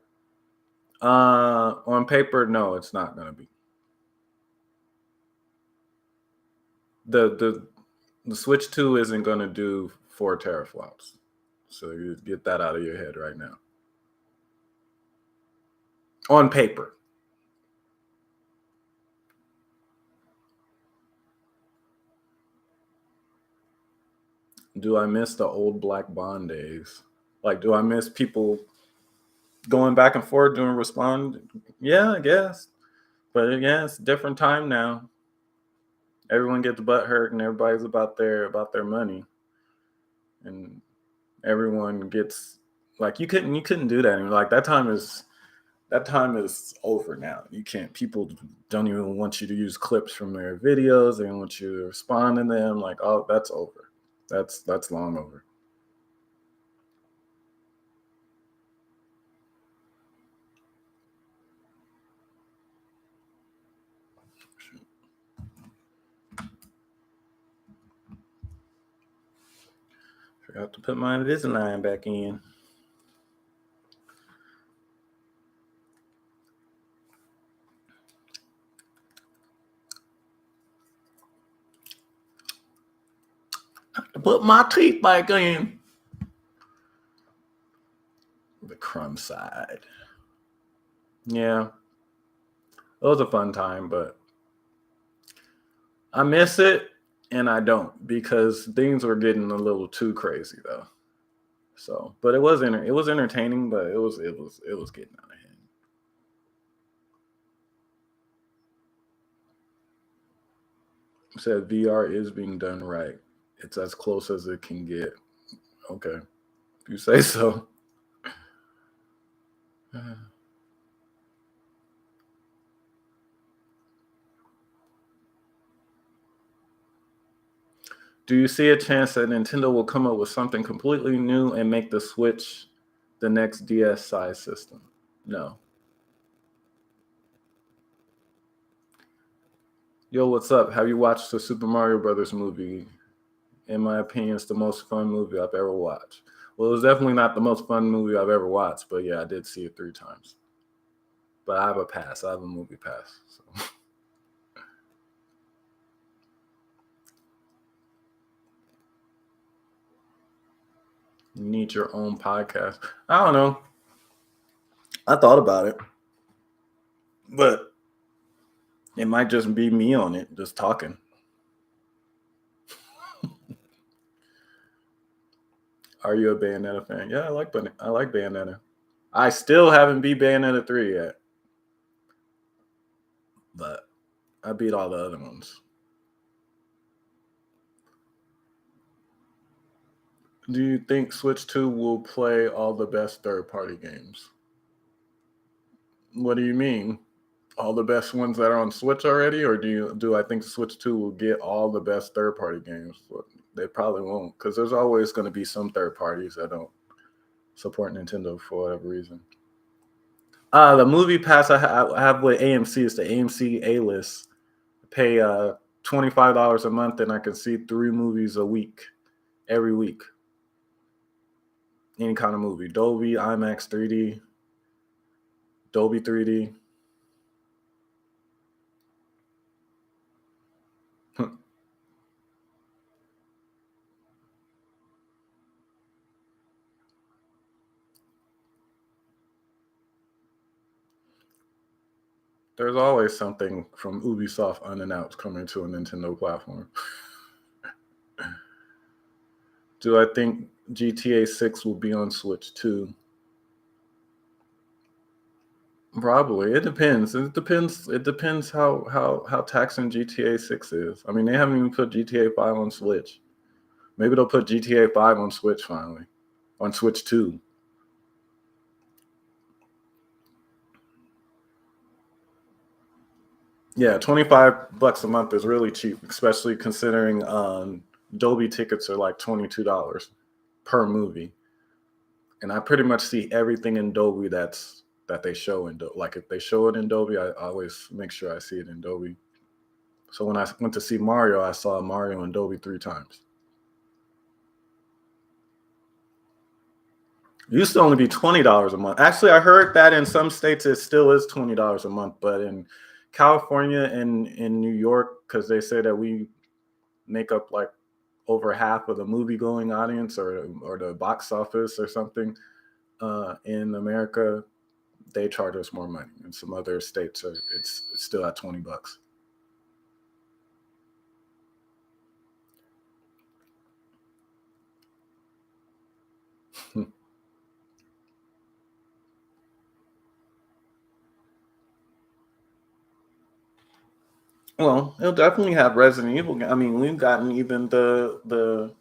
On paper, no, it's not going to be. The Switch 2 isn't going to do 4 teraflops. So you get that out of your head right now. On paper. Do I miss the old Black Bond days? Like, do I miss people going back and forth doing respond? Yeah, I guess. But yeah, it's a different time now. Everyone gets butt hurt and everybody's about their money. And everyone gets, like, you couldn't do that anymore. Like, that time is over now. You can't. People don't even want you to use clips from their videos. They don't want you to respond to them. Like, oh, that's over. That's long over. Forgot to put my Invisalign back in. To put my teeth back in. The crumb side. Yeah. It was a fun time, but I miss it and I don't, because things were getting a little too crazy though. So, but it was entertaining, but it was getting out of hand. It said VR is being done right. It's as close as it can get. Okay. If you say so. Do you see a chance that Nintendo will come up with something completely new and make the Switch the next DS size system? No. Yo, what's up? Have you watched the Super Mario Brothers movie? In my opinion, it's the most fun movie I've ever watched. Well, it was definitely not the most fun movie I've ever watched, but yeah, I did see it 3 times. But I have a pass. I have a movie pass. So. You need your own podcast. I don't know. I thought about it, but it might just be me on it, just talking. Are you a Bayonetta fan? Yeah, I like Bayonetta. I still haven't beat Bayonetta 3 yet, but I beat all the other ones. Do you think Switch 2 will play all the best third-party games? What do you mean? All the best ones that are on Switch already, or do I think Switch 2 will get all the best third party games? Well, they probably won't, because there's always going to be some third parties that don't support Nintendo for whatever reason. The movie pass I have with AMC is the AMC A list. Pay $25 a month, and I can see 3 movies a week, every week. Any kind of movie, Dolby, IMAX, 3D, Dolby 3D. There's always something from Ubisoft unannounced coming to a Nintendo platform. Do I think GTA 6 will be on Switch too? Probably. It depends. It depends how taxing GTA 6 is. I mean, they haven't even put GTA 5 on Switch. Maybe they'll put GTA 5 on Switch finally. On Switch 2. Yeah, $25 a month is really cheap, especially considering Dolby tickets are like $22 per movie. And I pretty much see everything in Dolby that they show in Dolby. Like if they show it in Dolby, I always make sure I see it in Dolby. So when I went to see Mario, I saw Mario in Dolby 3 times. It used to only be $20 a month. Actually, I heard that in some states it still is $20 a month, but in California and in New York, because they say that we make up like over half of the movie going audience or the box office or something in America, they charge us more money. In some other states, it's still at $20. Well, it'll definitely have Resident Evil. I mean, we've gotten even the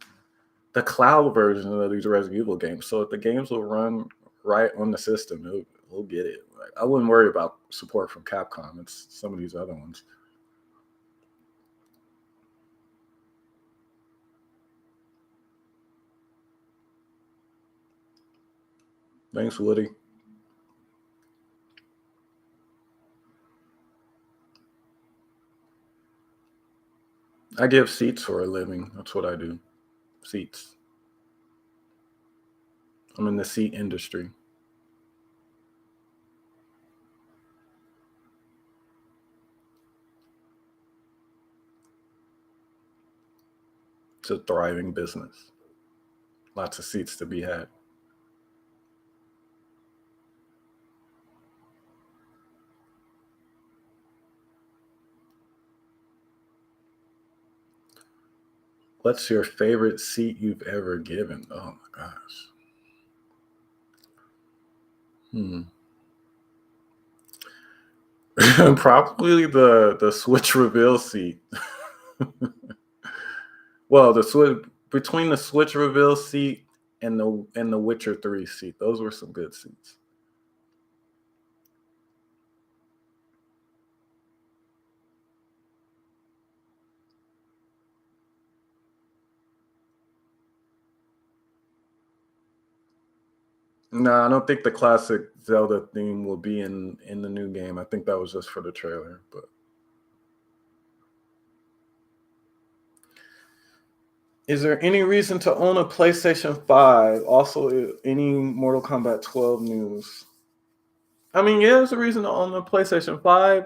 cloud version of these Resident Evil games. So if the games will run right on the system, we'll get it. Like, I wouldn't worry about support from Capcom. It's some of these other ones. Thanks, Woody. I give seats for a living. That's what I do. Seats. I'm in the seat industry. It's a thriving business. Lots of seats to be had. What's your favorite seat you've ever given? Oh my gosh. Hmm. Probably the Switch reveal seat. Well, the switch between the Switch reveal seat and the Witcher 3 seat. Those were some good seats. No, I don't think the classic Zelda theme will be in the new game. I think that was just for the trailer. But is there any reason to own a PlayStation 5? Also, any Mortal Kombat 12 news? I mean, yeah, there's a reason to own a PlayStation 5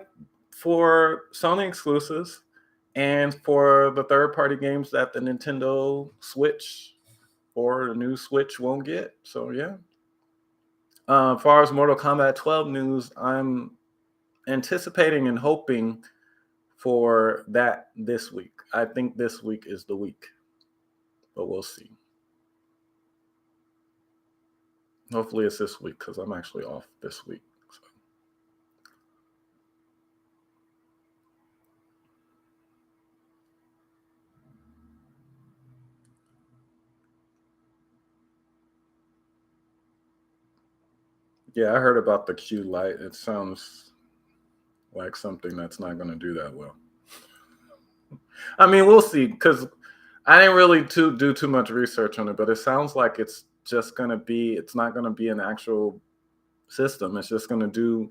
for Sony exclusives and for the third party games that the Nintendo Switch or the new Switch won't get. So, yeah. As far as Mortal Kombat 12 news, I'm anticipating and hoping for that this week. I think this week is the week, but we'll see. Hopefully, it's this week because I'm actually off this week. So. Yeah, I heard about the Q Lite. It sounds like something that's not going to do that well. I mean, we'll see, because I didn't really do too much research on it, but it sounds like it's just going to be, it's not going to be an actual system. It's just going to do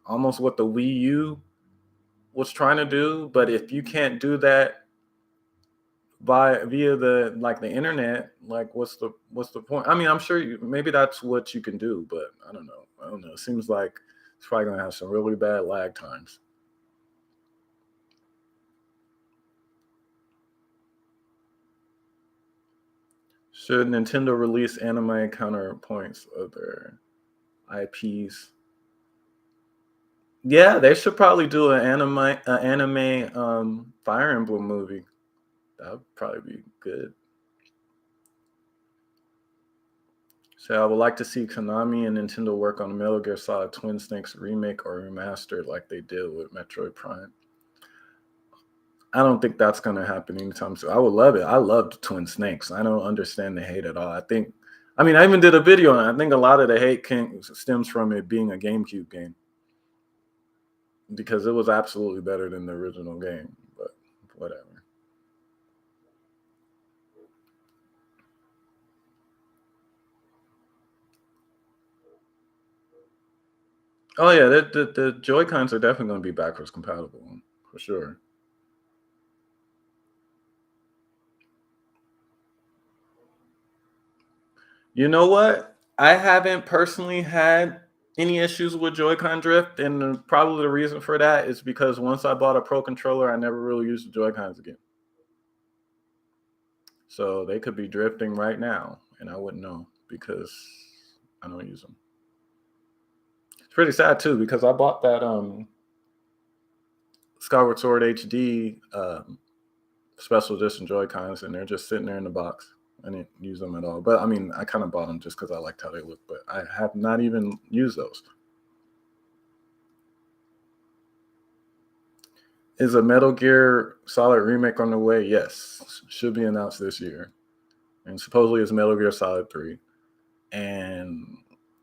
almost what the Wii U was trying to do. But if you can't do that via the internet, like what's the point? I mean, I'm sure maybe that's what you can do, but I don't know. It seems like it's probably going to have some really bad lag times. Should Nintendo release anime counterpoints of their IPs? Yeah, they should probably do an anime Fire Emblem movie. That would probably be good. So I would like to see Konami and Nintendo work on a Metal Gear Solid Twin Snakes remake or remastered like they did with Metroid Prime. I don't think that's going to happen anytime soon. I would love it. I loved Twin Snakes. I don't understand the hate at all. I even did a video on it. I think a lot of the hate stems from it being a GameCube game, because it was absolutely better than the original game, but whatever. Oh yeah, the Joy-Cons are definitely going to be backwards compatible for sure. You know what? I haven't personally had any issues with Joy-Con drift, and probably the reason for that is because once I bought a Pro controller, I never really used the Joy-Cons again. So they could be drifting right now, and I wouldn't know because I don't use them. It's pretty sad too, because I bought that Skyward Sword HD special edition Joy-Cons, and they're just sitting there in the box. I didn't use them at all. But I mean, I kind of bought them just because I liked how they look, but I have not even used those. Is a Metal Gear Solid remake on the way? Yes. Should be announced this year. And supposedly it's Metal Gear Solid 3. And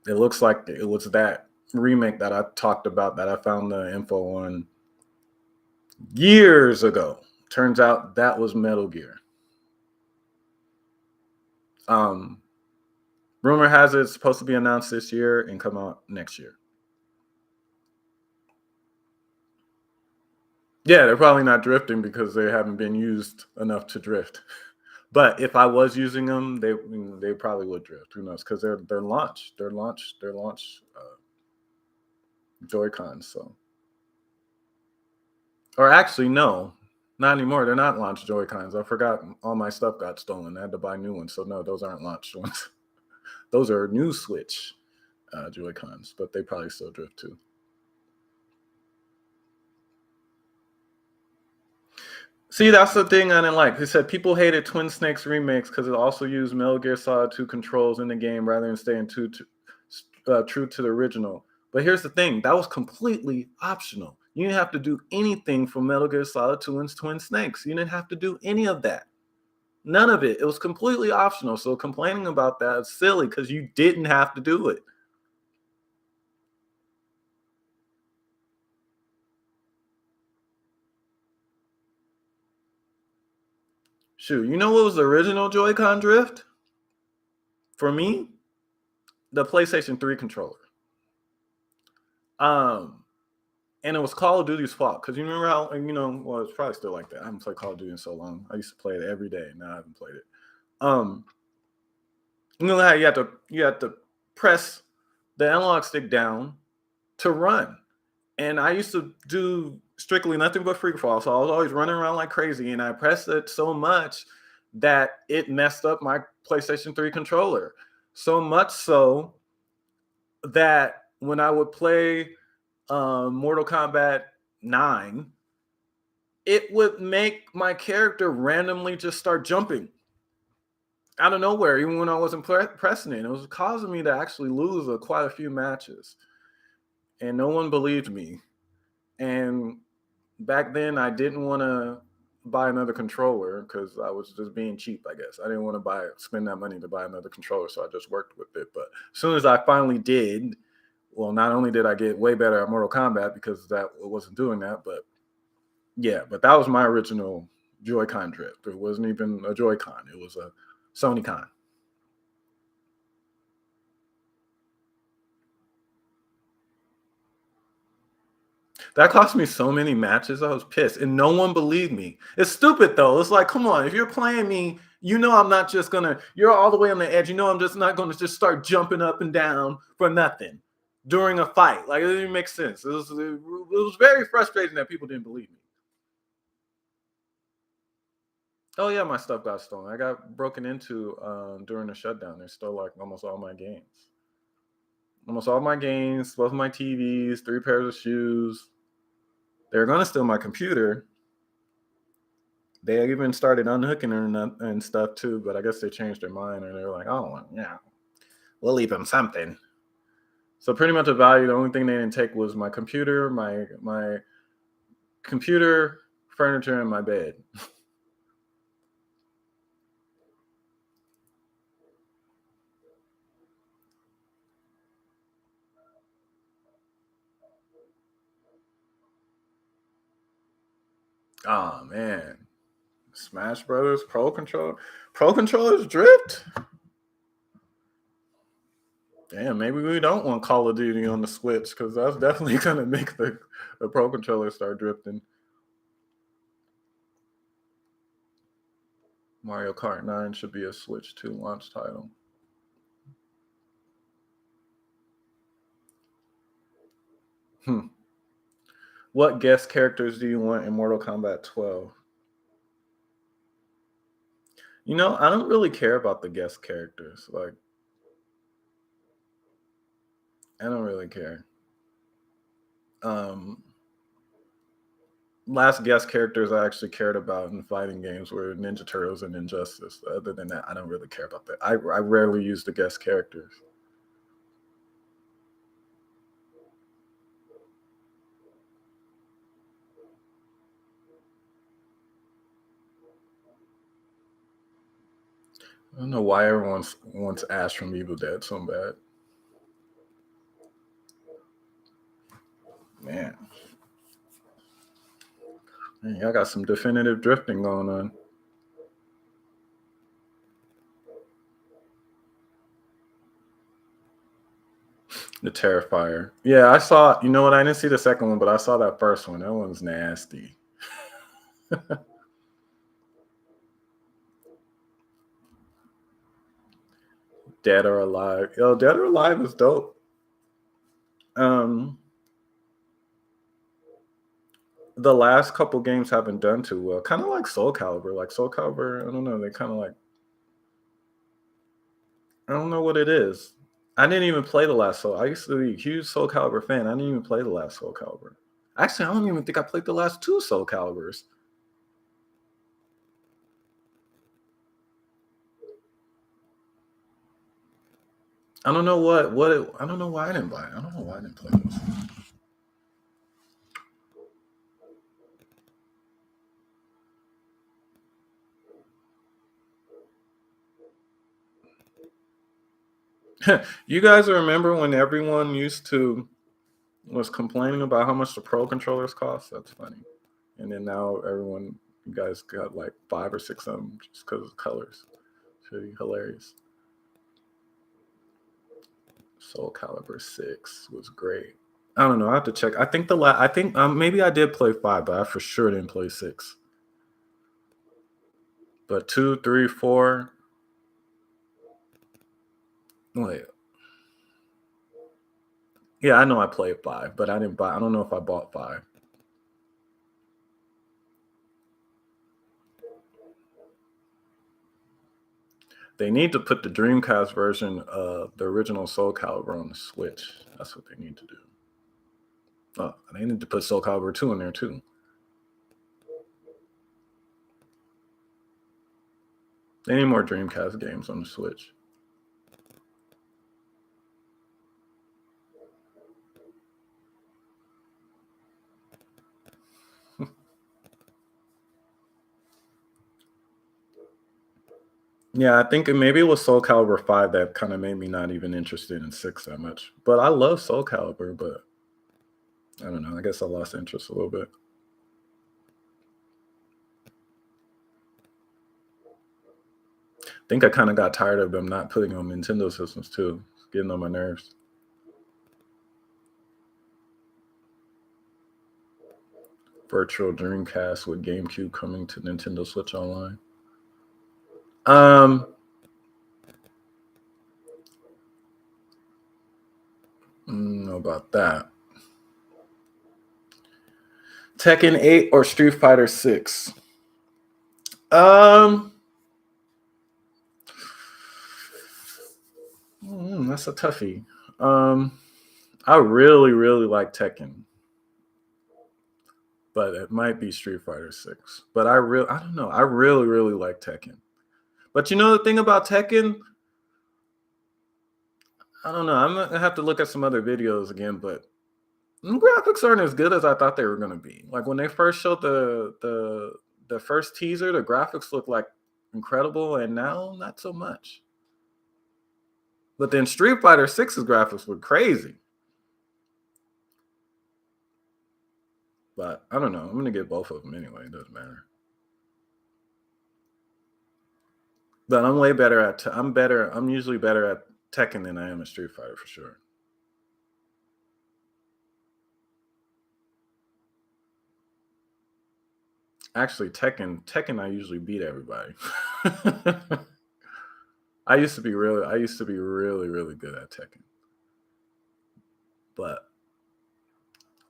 it looks like it was that remake that I talked about that I found the info on years ago. Turns out that was Metal Gear. Rumor has it it's supposed to be announced this year and come out next year. Yeah, they're probably not drifting because they haven't been used enough to drift. But if I was using them, they probably would drift. Who knows? Because they're launch Joy-Cons. So, or actually, no, not anymore. They're not launch Joy-Cons. I forgot all my stuff got stolen. I had to buy new ones. So no, those aren't launched ones. Those are new Switch Joy-Cons, but they probably still drift too. See, that's the thing I didn't like. He said people hated Twin Snakes remakes because it also used Metal Gear Solid 2 controls in the game rather than staying true to the original. But here's the thing. That was completely optional. You didn't have to do anything from Metal Gear Solid 2 and Twin Snakes. You didn't have to do any of that. None of it. It was completely optional. So complaining about that is silly because you didn't have to do it. Shoot, you know what was the original Joy-Con drift? For me, the PlayStation 3 controller. And it was Call of Duty's fault because you remember how well, it's probably still like that. I haven't played Call of Duty in so long. I used to play it every day. Now I haven't played it. You know how you have to press the analog stick down to run, and I used to do strictly nothing but free fall. So I was always running around like crazy, and I pressed it so much that it messed up my PlayStation 3 controller. So much so that when I would play Mortal Kombat 9, it would make my character randomly just start jumping out of nowhere, even when I wasn't pressing it. It was causing me to actually lose quite a few matches. And no one believed me. And back then, I didn't want to buy another controller because I was just being cheap, I guess. I didn't want to spend that money to buy another controller, so I just worked with it. But as soon as I finally did, well, not only did I get way better at Mortal Kombat because that it wasn't doing that, but yeah, but that was my original Joy-Con drift. It wasn't even a Joy-Con; it was a Sony Con. That cost me so many matches. I was pissed, and no one believed me. It's stupid though. It's like, come on, if you're playing me, you know I'm not just gonna. You're all the way on the edge. You know I'm just not gonna just start jumping up and down for nothing during a fight. Like it didn't make sense. It was very frustrating that people didn't believe me. Oh yeah, my stuff got stolen. I got broken into during the shutdown. They stole like almost all my games. Almost all my games, both my TVs, three pairs of shoes. They're gonna steal my computer. They even started unhooking her and stuff too, but I guess they changed their mind and they were like, "Oh, yeah, we'll leave him something." So pretty much the value. The only thing they didn't take was my computer, my computer, furniture, and my bed. Oh man, Smash Brothers Pro controllers drift. Damn, maybe we don't want Call of Duty on the Switch because that's definitely gonna make the Pro controller start drifting. Mario Kart 9 should be a Switch 2 launch title. Hmm. What guest characters do you want in Mortal Kombat 12? I don't really care about the guest characters. Like, I don't really care. Um, Last guest characters I actually cared about in fighting games were Ninja Turtles and Injustice. Other than that, I don't really care about that. I rarely use the guest characters. I don't know why everyone wants Ash from Evil Dead so bad. Man, y'all got some definitive drifting going on. The Terrifier. Yeah, I saw. You know what? I didn't see the second one, but I saw that first one. That one's nasty. Dead or Alive. Yo, Dead or Alive is dope. Um, the last couple games haven't done too well. Kind of like Soul Calibur. Like Soul Calibur, I don't know. They kind of like I don't know what it is. I didn't even play the last Soul. I used to be a huge Soul Calibur fan. I didn't even play the last Soul Calibur. Actually, I don't even think I played the last two Soul Caliburs. I don't know I don't know why I didn't buy it. I don't know why I didn't play those. You guys remember when everyone used to was complaining about how much the Pro controllers cost? That's funny. And then now you guys got like 5 or 6 of them just because of colors. It's really hilarious. Soul Calibur 6 was great. I don't know. I have to check. I think I think maybe I did play 5, but I for sure didn't play 6. But 2, 3, 4. Wait. Yeah, I know I played 5, but I didn't buy. I don't know if I bought 5. They need to put the Dreamcast version of the original Soul Calibur on the Switch. That's what they need to do. Oh, they need to put Soul Calibur 2 in there too. They need more Dreamcast games on the Switch. Yeah, I think maybe it was Soul Calibur 5 that kind of made me not even interested in 6 that much. But I love Soul Calibur, but I don't know. I guess I lost interest a little bit. I think I kind of got tired of them not putting on Nintendo systems too. It's getting on my nerves. Virtual Dreamcast with GameCube coming to Nintendo Switch Online. Know about that. Tekken 8 or Street Fighter 6? That's a toughie. I really, really like Tekken, but it might be Street Fighter 6. But I don't know. I really, really like Tekken. But you know the thing about Tekken, I don't know. I'm gonna have to look at some other videos again, but the graphics aren't as good as I thought they were gonna be. Like when they first showed the first teaser, the graphics looked like incredible, and now not so much. But then Street Fighter 6's graphics were crazy. But I don't know. I'm gonna get both of them anyway. It doesn't matter. But I'm way better at. I'm usually better at Tekken than I am at Street Fighter for sure. Actually, Tekken, I usually beat everybody. I used to be really, really good at Tekken. But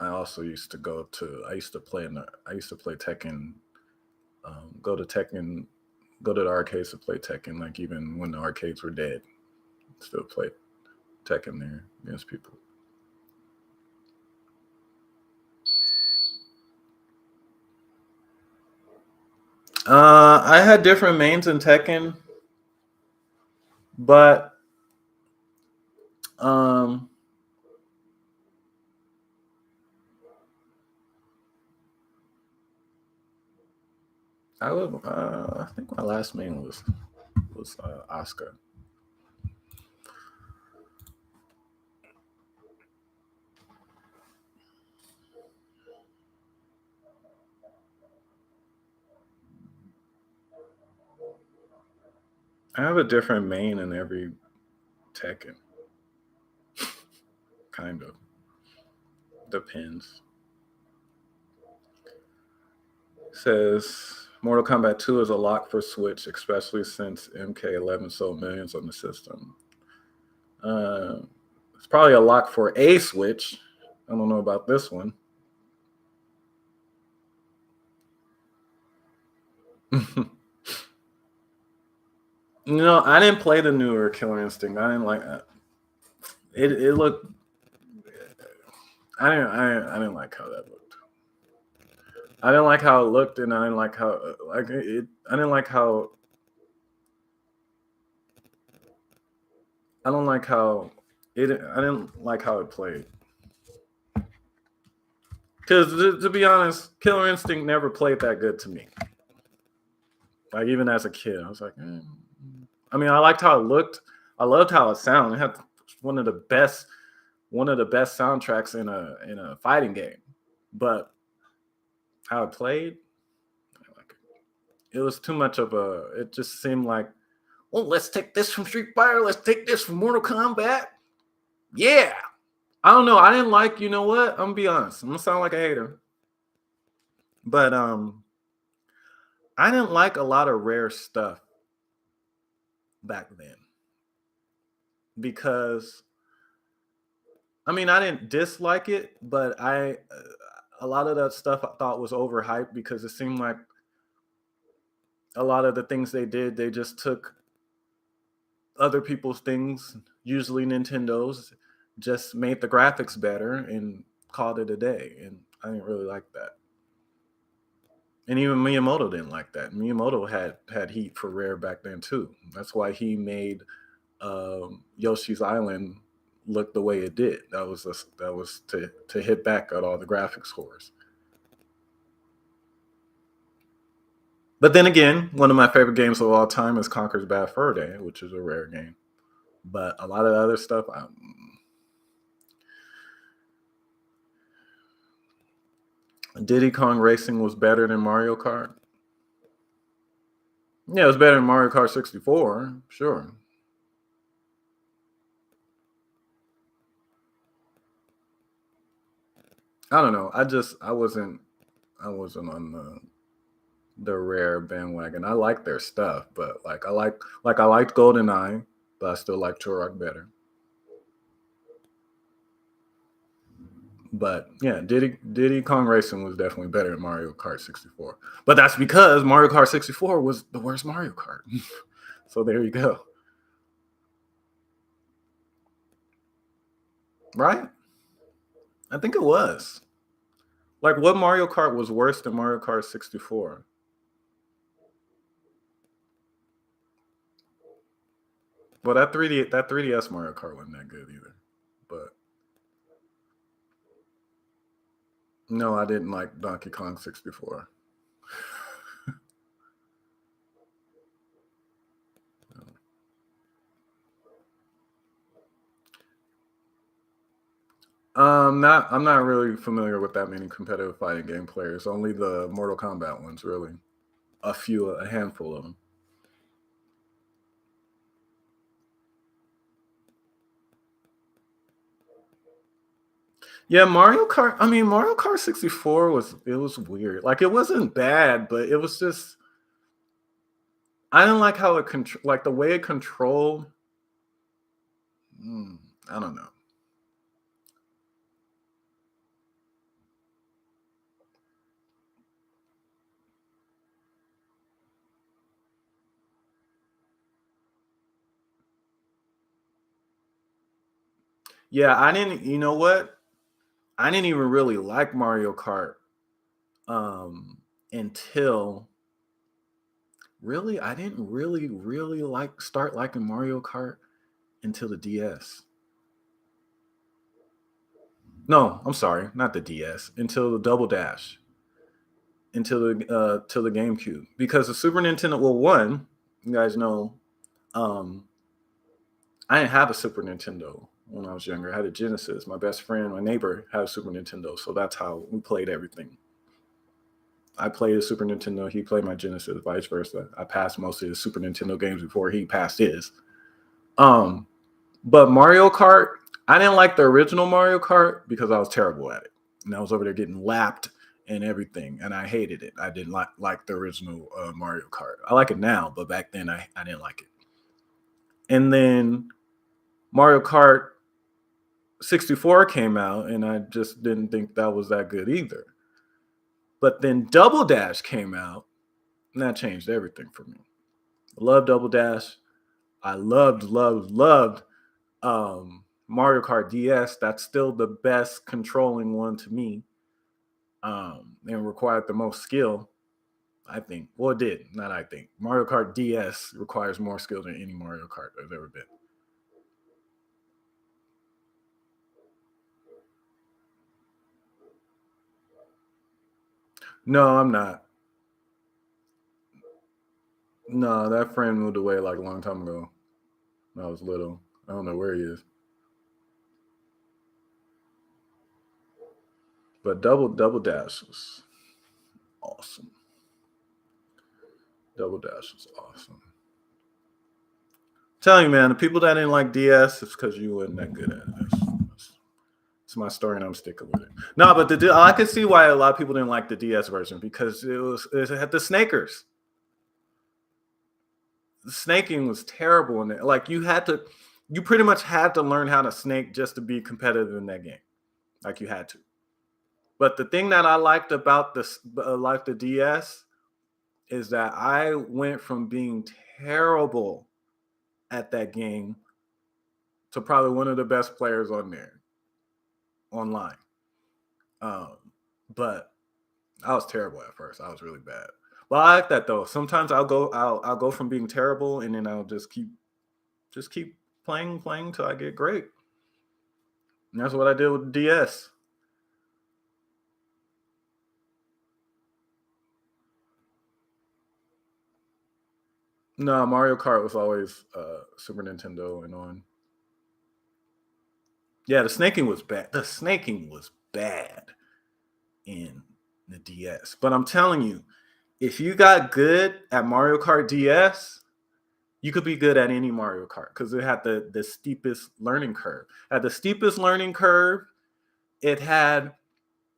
I also used to I used to play Tekken. Go to Tekken, go to the arcades to play Tekken. Like even when the arcades were dead, still play Tekken there against people. I had different mains in Tekken, but I think my last main was Oscar. I have a different main in every Tekken. Kind of. Depends. Says Mortal Kombat 2 is a lock for Switch, especially since MK11 sold millions on the system. It's probably a lock for a Switch. I don't know about this one. No, I didn't play the newer Killer Instinct. I didn't like that. It looked. I didn't like how that looked. I didn't like how it looked, and I didn't like how like it. I didn't like how. I don't like how it. I didn't like how it played. Because to be honest, Killer Instinct never played that good to me. Like even as a kid, I was like, I mean, I liked how it looked. I loved how it sounded. It had one of the best soundtracks in a fighting game. But how it played, like it was too much of a. It just seemed like, well, let's take this from Street Fighter. Let's take this from Mortal Kombat. Yeah, I don't know. I didn't like. You know what? I'm gonna be honest. I'm gonna sound like a hater, but I didn't like a lot of rare stuff back then because I mean I didn't dislike it, but a lot of that stuff I thought was overhyped because it seemed like a lot of the things they did, they just took other people's things, usually Nintendo's, just made the graphics better and called it a day. And I didn't really like that. And even Miyamoto didn't like that. Miyamoto had heat for Rare back then too. That's why he made Yoshi's Island look the way it did. That was to hit back at all the graphics scores. But then again, one of my favorite games of all time is Conker's Bad Fur Day, which is a rare game. But a lot of the other stuff, Diddy Kong Racing was better than Mario Kart. Yeah, it was better than Mario Kart 64, sure. I don't know. I wasn't on the rare bandwagon. I like their stuff, but I liked GoldenEye, but I still like Turok better. But yeah, Diddy Kong Racing was definitely better than Mario Kart 64. But that's because Mario Kart 64 was the worst Mario Kart. So there you go. Right? I think it was. Like what Mario Kart was worse than Mario Kart 64? Well, that 3DS Mario Kart wasn't that good either. But no, I didn't like Donkey Kong 64. Not I'm not really familiar with that many competitive fighting game players. Only the Mortal Kombat ones, really. A handful of them. Yeah, Mario Kart. I mean, Mario Kart 64 was weird. Like it wasn't bad, but it was just I didn't like how like the way it controlled. Mm, I don't know. Yeah, I didn't. You know what? I didn't even really like Mario Kart until really I didn't really like start liking Mario Kart until the DS. No, I'm sorry, not the DS. Until the Double Dash, until the till the GameCube, because the Super Nintendo. Well, one, you guys know, um, I didn't have a Super Nintendo when I was younger. I had a Genesis. My best friend, my neighbor, had a Super Nintendo, so that's how we played everything. I played a Super Nintendo. He played my Genesis, vice versa. I passed most of his Super Nintendo games before he passed his. Um, but Mario Kart, I didn't like the original Mario Kart because I was terrible at it, and I was over there getting lapped and everything, and I hated it. I didn't like the original Mario Kart. I like it now, but back then I didn't like it. And then Mario Kart 64 came out, and I just didn't think that was that good either. But then Double Dash came out, and that changed everything for me. I love Double Dash. I loved Mario Kart DS. That's still the best controlling one to me, and required the most skill. I think. Well, it did. Not I think. Mario Kart DS requires more skill than any Mario Kart there's ever been. No, I'm not. No, that friend moved away like a long time ago. When I was little. I don't know where he is. But Double Dash was awesome. Double Dash was awesome. Telling you, man, the people that didn't like DS, it's because you wasn't that good at it. It's my story, and I'm sticking with it. No, but I can see why a lot of people didn't like the DS version because it had the snakers. The snaking was terrible in it. Like you pretty much had to learn how to snake just to be competitive in that game. Like you had to. But the thing that I liked about like the DS is that I went from being terrible at that game to probably one of the best players on there online. Um, but I was terrible at first. I was really bad. Well, I like that though. Sometimes I'll go from being terrible and then I'll just keep playing till I get great. And that's what I did with the DS. No, Mario Kart was always Super Nintendo and on. Yeah, the snaking was bad. The snaking was bad in the DS. But I'm telling you, if you got good at Mario Kart DS, you could be good at any Mario Kart because it had the steepest learning curve. At the steepest learning curve, it had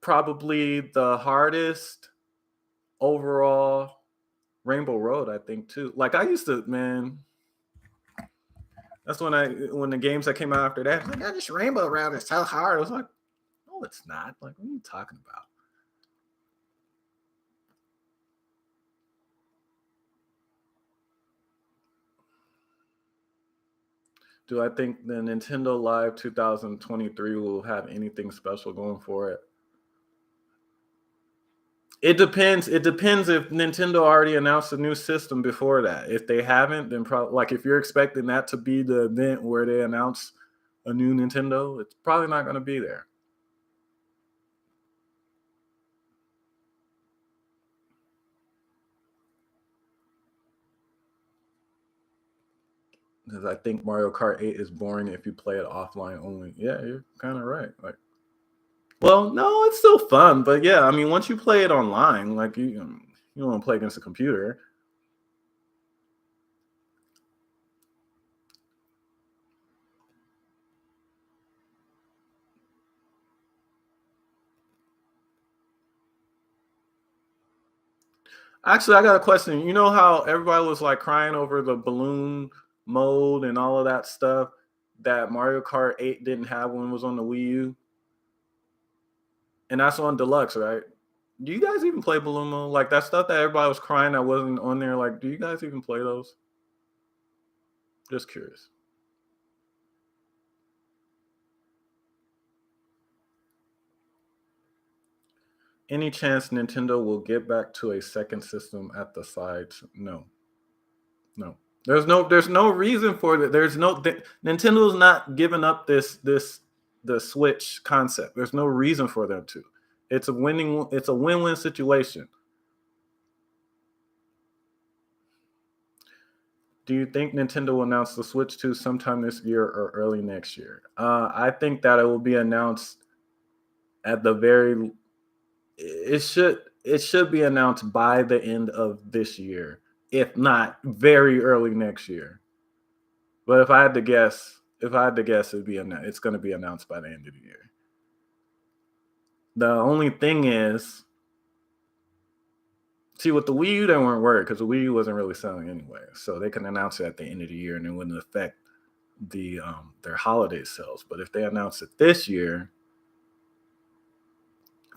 probably the hardest overall Rainbow Road, I think, too. Like I used to, man. That's when the games that came out after that, like, oh, this Rainbow Road is so hard. I was like, no, it's not. Like, what are you talking about? Do I think the Nintendo Live 2023 will have anything special going for it? It depends. It depends if Nintendo already announced a new system before that. If they haven't, then probably like if you're expecting that to be the event where they announce a new Nintendo, it's probably not going to be there. Because I think Mario Kart 8 is boring if you play it offline only. Yeah, you're kind of right. Like, well, no, it's still fun, but yeah, I mean, once you play it online, like you don't want to play against a computer. Actually, I got a question. You know how everybody was like crying over the balloon mode and all of that stuff that Mario Kart 8 didn't have when it was on the Wii U? And that's on Deluxe, right? Do you guys even play balloon mode? Like that stuff that everybody was crying that wasn't on there, like, do you guys even play those? Just curious. Any chance Nintendo will get back to a second system at the sides? No. No. There's no reason for that. Nintendo's not giving up the Switch concept. There's no reason for them to. It's a win-win situation. Do you think Nintendo will announce the Switch 2 sometime this year or early next year? I think that it will be announced at the very it should be announced by the end of this year, if not very early next year. But if I had to guess, it's going to be announced by the end of the year. The only thing is, see, with the Wii U, they weren't worried because the Wii U wasn't really selling anyway, so they can announce it at the end of the year, and it wouldn't affect their holiday sales. But if they announce it this year,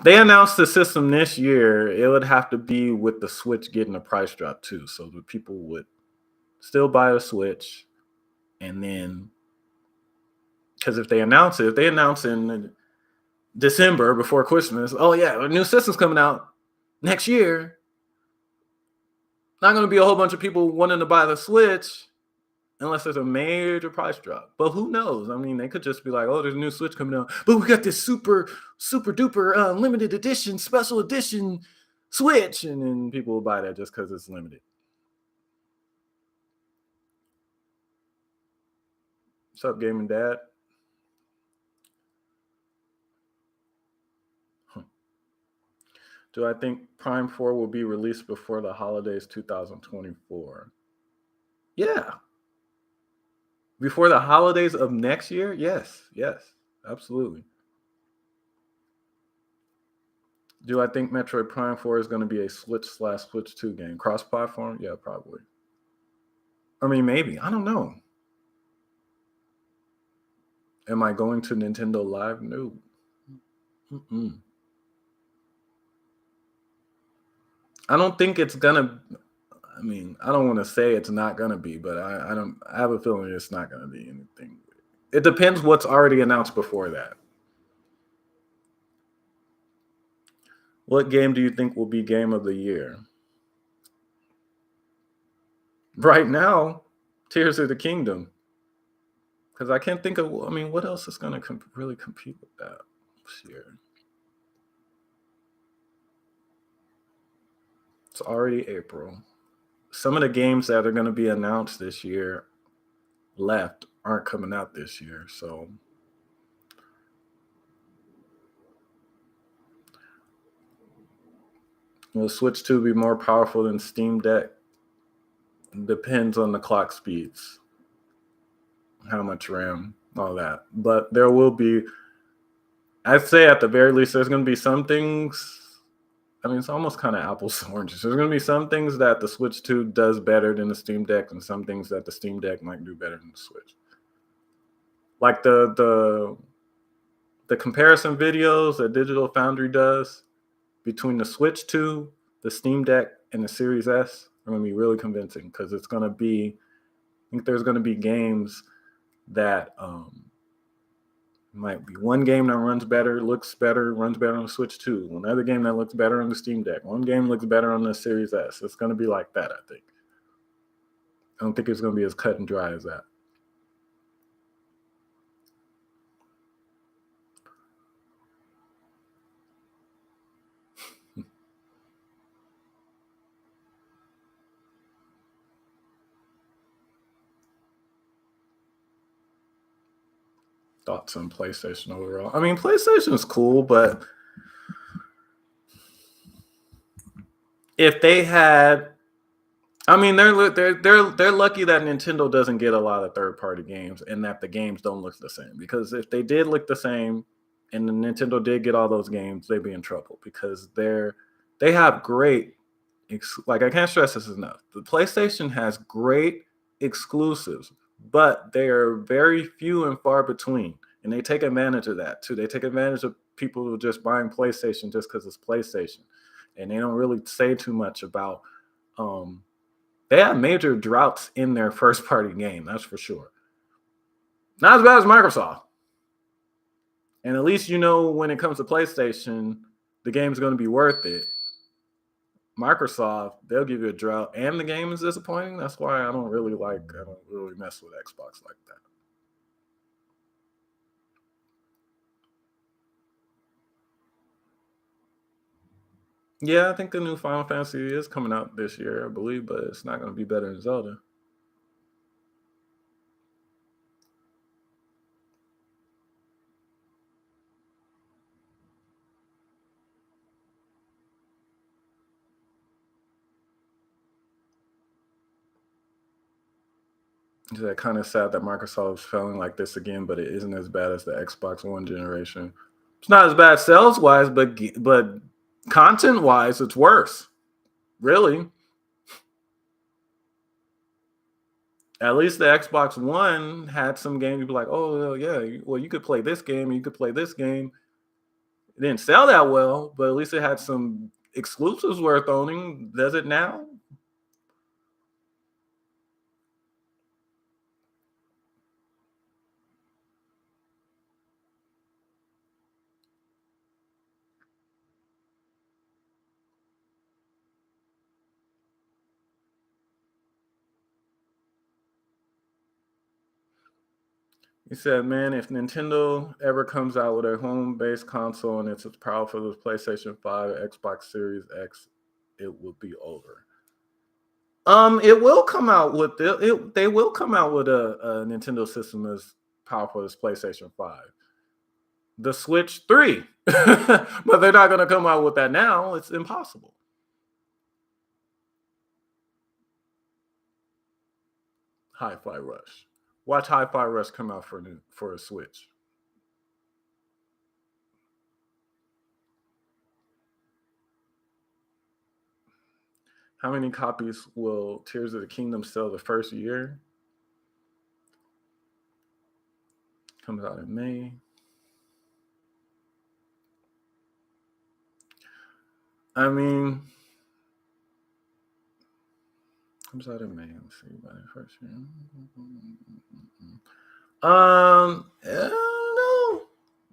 they announced the system this year, it would have to be with the Switch getting a price drop too, so the people would still buy a Switch, and then because if they announce in December before Christmas, oh yeah, a new system's coming out next year. Not going to be a whole bunch of people wanting to buy the Switch unless there's a major price drop. But who knows? I mean, they could just be like, "Oh, there's a new Switch coming out, but we got this super duper limited edition, special edition Switch," and then people will buy that just because it's limited. What's up, gaming dad? Do I think Prime 4 will be released before the holidays 2024? Yeah. Before the holidays of next year? Yes. Yes. Absolutely. Do I think Metroid Prime 4 is going to be a Switch/Switch 2 game? Cross platform? Yeah, probably. I mean, maybe. I don't know. Am I going to Nintendo Live? No. Mm-mm. I don't think it's gonna. I mean, I don't want to say it's not gonna be, but I don't. I have a feeling it's not gonna be anything. It depends what's already announced before that. What game do you think will be game of the year? Right now, Tears of the Kingdom, because I can't think of. I mean, what else is gonna really compete with that this year? It's already April, some of the games that are going to be announced this year left aren't coming out this year. So will Switch 2 be more powerful than Steam Deck? Depends on the clock speeds, how much RAM, all that. But there will be, I'd say at the very least, there's going to be some things. I mean, it's almost kind of apples and oranges. There's going to be some things that the Switch 2 does better than the Steam Deck, and some things that the Steam Deck might do better than the Switch. Like the comparison videos that Digital Foundry does between the Switch 2, the Steam Deck, and the Series S are going to be really convincing, because it's going to be, I think there's going to be games that might be one game that runs better, looks better, runs better on the Switch 2. Another game that looks better on the Steam Deck. One game looks better on the Series S. It's going to be like that, I think. I don't think it's going to be as cut and dry as that. Thoughts on PlayStation overall? I mean, PlayStation is cool, but if they had, I mean, they're lucky that Nintendo doesn't get a lot of third-party games, and that the games don't look the same. Because if they did look the same, and the Nintendo did get all those games, they'd be in trouble, because they have great, like, I can't stress this enough. The PlayStation has great exclusives, but they are very few and far between, and they take advantage of that too. They take advantage of people who are just buying PlayStation just because it's PlayStation, and they don't really say too much about. They have major droughts in their first party game, that's for sure. Not as bad as Microsoft. And at least, you know, when it comes to PlayStation, the game's going to be worth it. Microsoft, they'll give you a drought and the game is disappointing. That's why I don't really mess with Xbox like that. Yeah, I think the new Final Fantasy is coming out this year, I believe, but it's not going to be better than Zelda. It's kind of sad that Microsoft is failing like this again, but it isn't as bad as the Xbox One generation. It's not as bad sales wise, but content wise, it's worse. Really. At least the Xbox One had some games you'd be like, oh yeah, well, you could play this game, and you could play this game. It didn't sell that well, but at least it had some exclusives worth owning. Does it now? He said, man, if Nintendo ever comes out with a home-based console and it's as powerful as PlayStation 5 or Xbox Series X, it will be over. It will come out with they will come out with a Nintendo system as powerful as PlayStation 5. The Switch 3. But they're not gonna come out with that now. It's impossible. Hi-Fi Rush. Watch Hi-Fi Rush come out for a Switch. How many copies will Tears of the Kingdom sell the first year? Comes out in May. I mean, comes out in May. Let's see, by the first year. I don't know.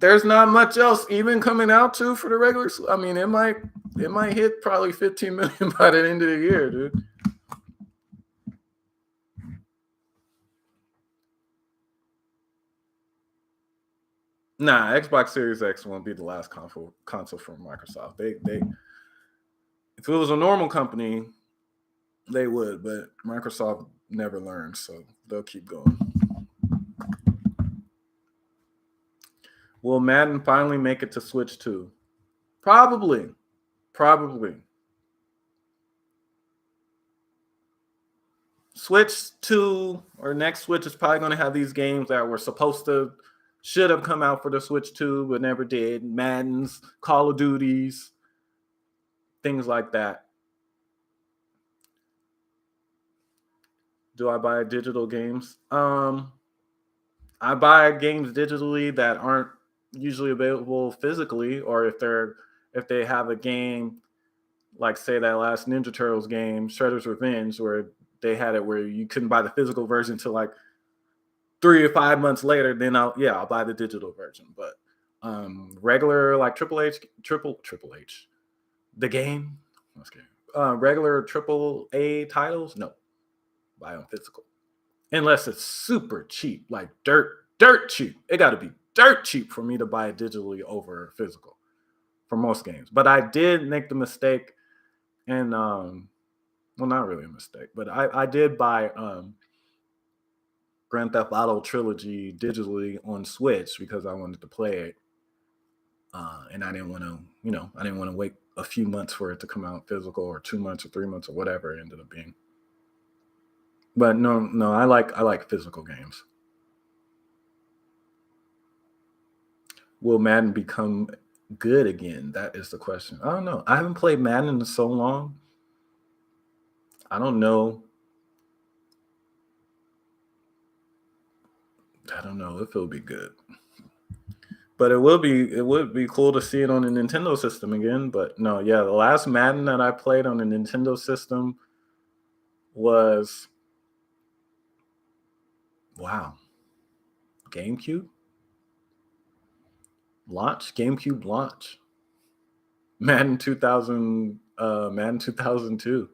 There's not much else even coming out too for the regular. I mean, it might hit probably 15 million by the end of the year, dude. Nah, Xbox Series X won't be the last console from Microsoft. They if it was a normal company, They would, but Microsoft never learned, so they'll keep going. Will Madden finally make it to Switch 2? Probably. Probably. Switch 2 or next Switch is probably going to have these games that were should have come out for the Switch 2, but never did. Madden's, Call of Duties, things like that. Do I buy digital games? I buy games digitally that aren't usually available physically, or if they have a game like say that last Ninja Turtles game, Shredder's Revenge, where they had it where you couldn't buy the physical version until like 3 or 5 months later, then I'll buy the digital version. But regular like Triple H, the game, regular Triple A titles, no, buy them physical, unless it's super cheap, like dirt cheap. It got to be dirt cheap for me to buy it digitally over physical for most games. But I did make the mistake, and well, not really a mistake, but I did buy Grand Theft Auto Trilogy digitally on Switch because I wanted to play it, and I didn't want to wait a few months for it to come out physical, or 2 months or 3 months or whatever it ended up being. But no, I like physical games. Will Madden become good again? That is the question. I don't know. I haven't played Madden in so long. I don't know. I don't know if it'll be good. But it would be cool to see it on a Nintendo system again. But no, yeah, the last Madden that I played on a Nintendo system was GameCube launch. Madden 2000, Madden 2002.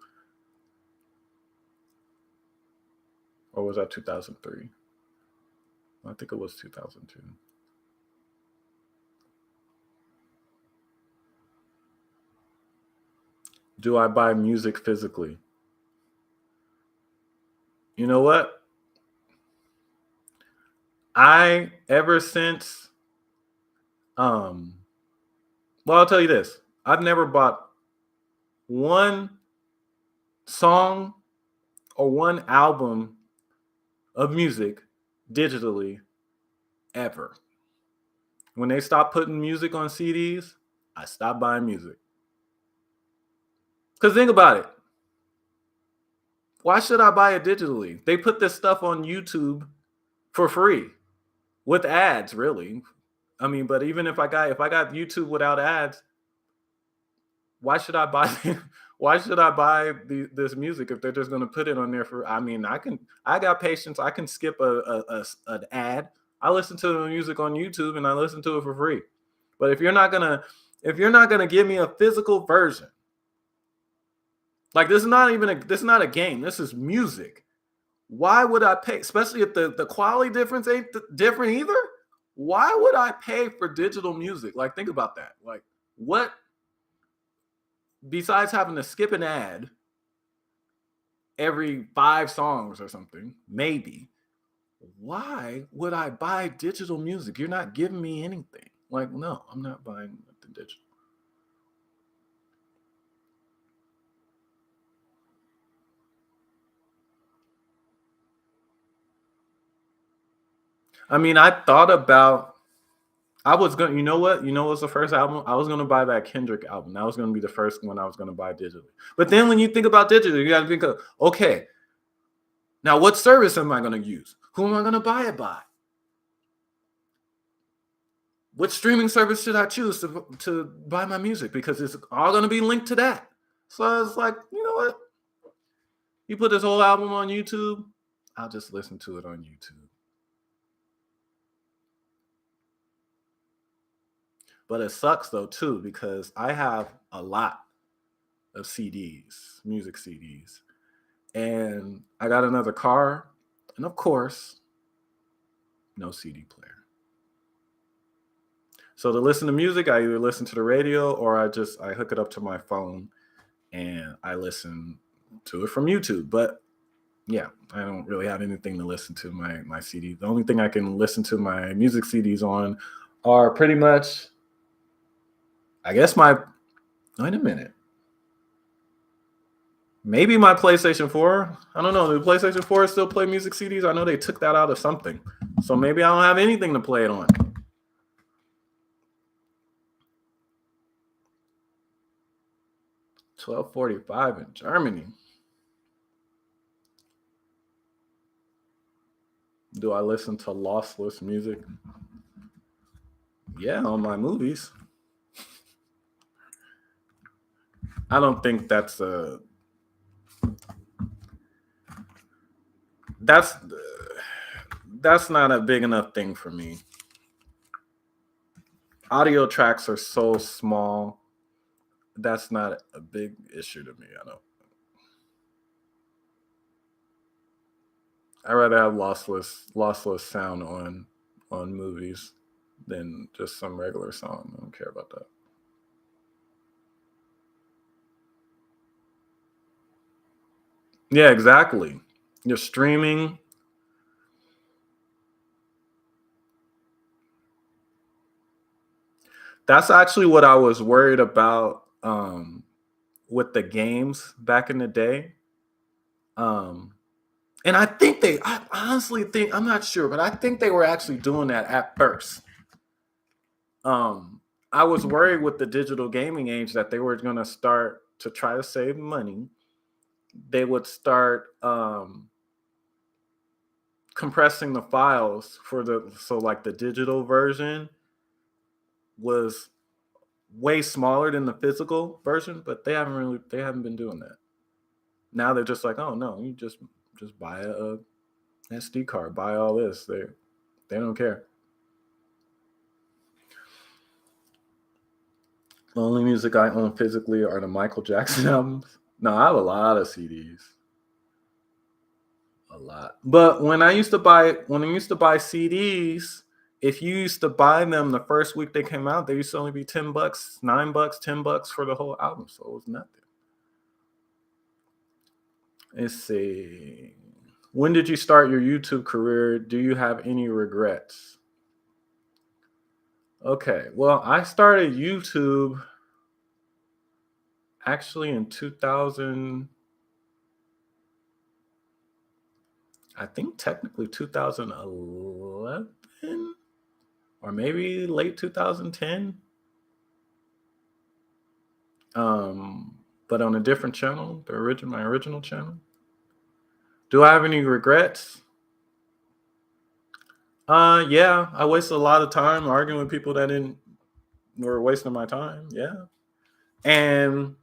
Or was that 2003? I think it was 2002. Do I buy music physically? You know what? Ever since well, I'll tell you this. I've never bought one song or one album of music digitally ever. When they stopped putting music on CDs, I stopped buying music. Because think about it. Why should I buy it digitally? They put this stuff on YouTube for free with ads, really. I mean, but even if I got YouTube without ads, why should I buy this music if they're just going to put it on there for? I mean, I got patience. I can skip an ad. I listen to the music on YouTube and I listen to it for free. But if you're not gonna give me a physical version, like this is not a game. This is music. Why would I pay? Especially if the quality difference ain't different either. Why would I pay for digital music? Like, think about that. Like, what? Besides having to skip an ad every 5 songs or something, maybe. Why would I buy digital music? You're not giving me anything. Like, no, I'm not buying the digital. I mean, I thought about. I was gonna. You know what? You know what's the first album? I was gonna buy that Kendrick album. That was gonna be the first one I was gonna buy digitally. But then when you think about digital, you got to think of, okay, now what service am I gonna use? Who am I gonna buy it by? What streaming service should I choose to buy my music? Because it's all gonna be linked to that. So I was like, you know what? You put this whole album on YouTube, I'll just listen to it on YouTube. But it sucks though too, because I have a lot of CDs, music CDs. And I got another car, and of course, no CD player. So to listen to music, I either listen to the radio or I hook it up to my phone and I listen to it from YouTube. But yeah, I don't really have anything to listen to my CD. The only thing I can listen to my music CDs on are pretty much, I guess my. Wait a minute. Maybe my PlayStation 4. I don't know. Do PlayStation 4 still play music CDs? I know they took that out of something. So maybe I don't have anything to play it on. 12:45 in Germany. Do I listen to lossless music? Yeah, on my movies. I don't think that's that's that's not a big enough thing for me. Audio tracks are so small. That's not a big issue to me. I rather have lossless sound on movies than just some regular song. I don't care about that. Yeah, exactly. You're streaming. That's actually what I was worried about with the games back in the day. Um, and I honestly think, I'm not sure, but I think they were actually doing that at first. Um, I was worried with the digital gaming age that they were going to start to try to save money. They would start compressing the files for like the digital version was way smaller than the physical version, but they haven't been doing that. Now they're just like, oh no, you just buy a SD card, buy all this. They don't care. The only music I own physically are the Michael Jackson albums. No, I have a lot of CDs. A lot. But when I used to buy CDs, if you used to buy them the first week they came out, they used to only be $10, $9, $10 for the whole album. So it was nothing. Let's see. When did you start your YouTube career? Do you have any regrets? Okay. Well, I started YouTube actually in 2000, I think technically 2011 or maybe late 2010. But on a different channel, my original channel. Do I have any regrets? Yeah, I wasted a lot of time arguing with people that didn't were wasting my time. Yeah. And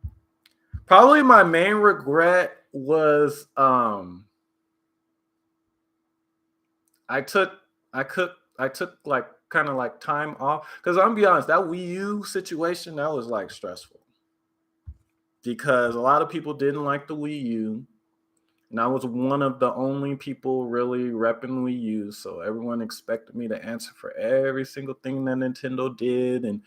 probably my main regret was I took I took like kind of like time off because I'm gonna be honest, that Wii U situation that was like stressful because a lot of people didn't like the Wii U, and I was one of the only people really repping Wii U, so everyone expected me to answer for every single thing that Nintendo did and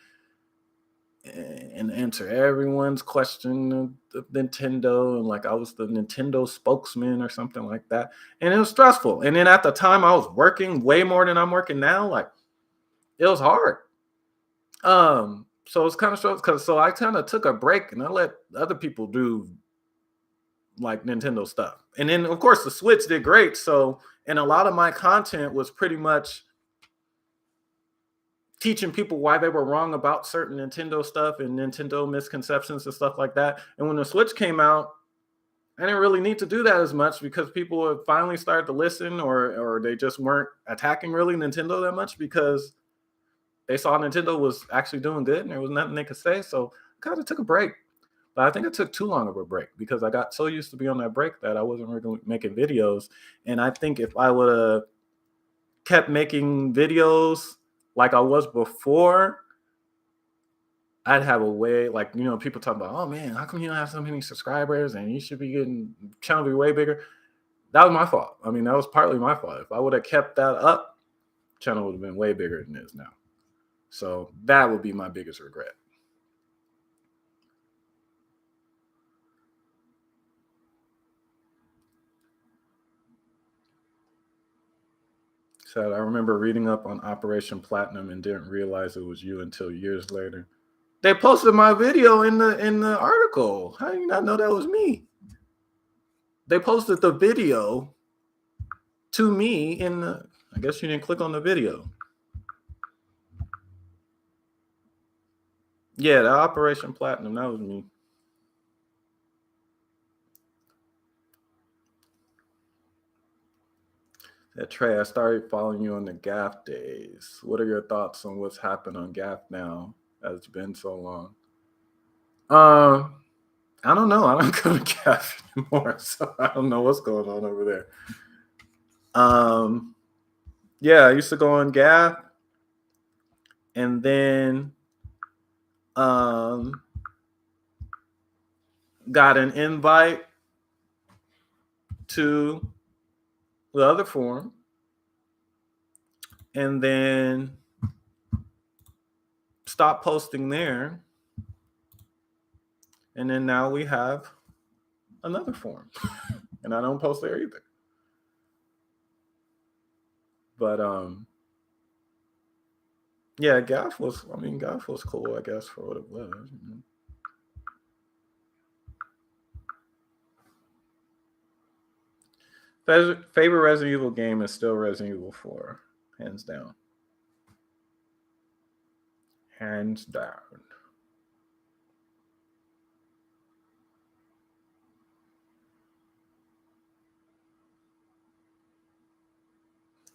answer everyone's question of Nintendo, and like I was the Nintendo spokesman or something like that. And it was stressful. And then at the time I was working way more than I'm working now. Like it was hard. So it's kind of stressful because so I kind of took a break and I let other people do like Nintendo stuff. And then of course the Switch did great. So and a lot of my content was pretty much teaching people why they were wrong about certain Nintendo stuff and Nintendo misconceptions and stuff like that. And when the Switch came out, I didn't really need to do that as much because people had finally started to listen or they just weren't attacking really Nintendo that much because they saw Nintendo was actually doing good and there was nothing they could say. So I kind of took a break. But I think I took too long of a break because I got so used to be on that break that I wasn't really making videos. And I think if I would have kept making videos like I was before, I'd have a way, like, people talk about, oh man, how come you don't have so many subscribers and you should be getting channel be way bigger? That was my fault. I mean, that was partly my fault. If I would have kept that up, channel would have been way bigger than it is now. So that would be my biggest regret. Said, I remember reading up on Operation Platinum and didn't realize it was you until years later. They posted my video in the article. How do you not know that was me? They posted the video to me in the. I guess you didn't click on the video. Yeah, the Operation Platinum, that was me. That Trey, I started following you on the GAF days. What are your thoughts on what's happened on GAF now? As it's been so long. I don't know. I don't go to GAF anymore, so I don't know what's going on over there. Yeah, I used to go on GAF, and then got an invite to the other forum, and then stopped posting there. And then now we have another forum, and I don't post there either. But yeah, GAF was cool, I guess, for what it was. Favorite Resident Evil game is still Resident Evil 4, hands down. Hands down.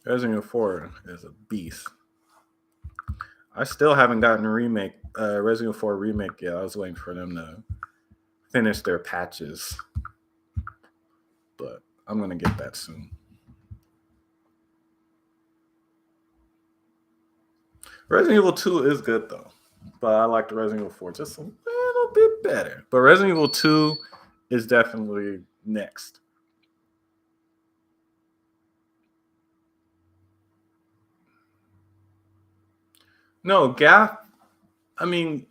Resident Evil 4 is a beast. I still haven't gotten a remake, Resident Evil 4 remake yet. I was waiting for them to finish their patches, but I'm gonna get that soon. Resident Evil 2 is good though, but I like the Resident Evil 4 just a little bit better. But Resident Evil 2 is definitely next. No, GAF. I mean,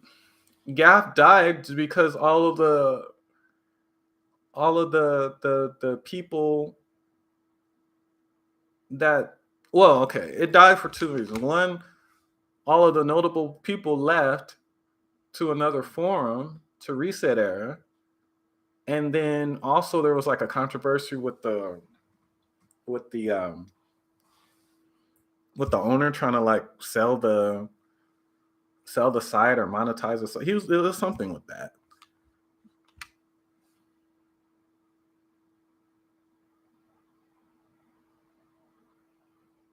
GAF died because all of the people that, well, okay, it died for two reasons. One, all of the notable people left to another forum, to Reset Era, and then also there was like a controversy with the owner trying to like sell the site or monetize it. So it was something with that.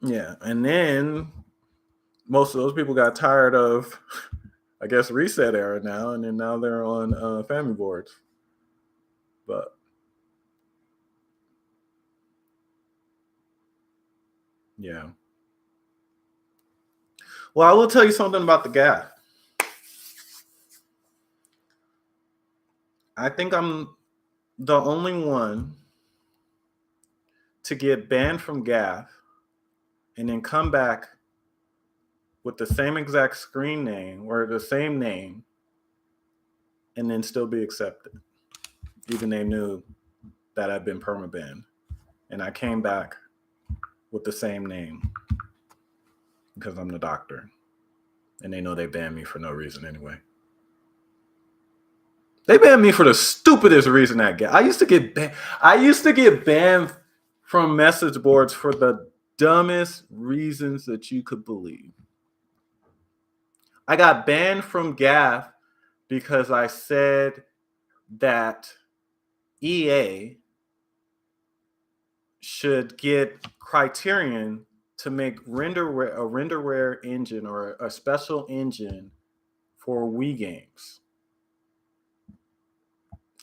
Yeah, and then most of those people got tired of, I guess, Reset Era now, and then now they're on family boards. But yeah. Well, I will tell you something about the GAF. I think I'm the only one to get banned from GAF and then come back with the same exact screen name or the same name and then still be accepted. Even they knew that I'd been permabanned. And I came back with the same name because I'm the doctor. And they know they banned me for no reason anyway. They banned me for the stupidest reason I get. I used to get banned from message boards for the dumbest reasons that you could believe. I got banned from GAF because I said that EA should get Criterion to make a renderware engine or a special engine for Wii games.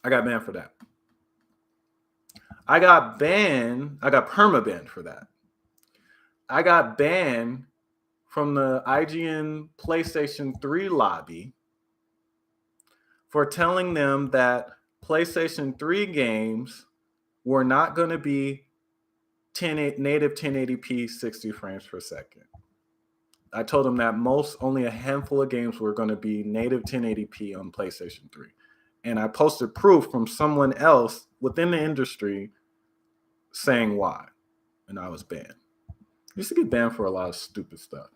I got banned for that. I got permabanned for that. I got banned from the IGN PlayStation 3 lobby for telling them that PlayStation 3 games were not going to be native 1080p 60 frames per second. I told them that only a handful of games were going to be native 1080p on PlayStation 3. And I posted proof from someone else within the industry saying why. And I was banned. Used to get banned for a lot of stupid stuff.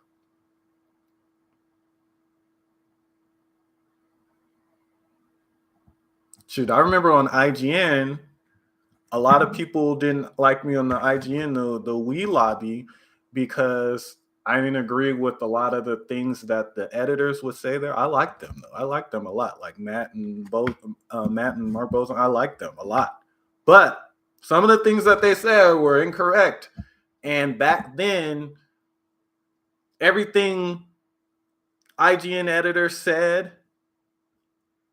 Shoot, I remember on IGN, a lot of people didn't like me on the IGN, the Wii lobby, because I didn't agree with a lot of the things that the editors would say there. I liked them though. I liked them a lot. Like Matt and Matt and Mark Boson, I liked them a lot. But some of the things that they said were incorrect. And back then, everything IGN editor said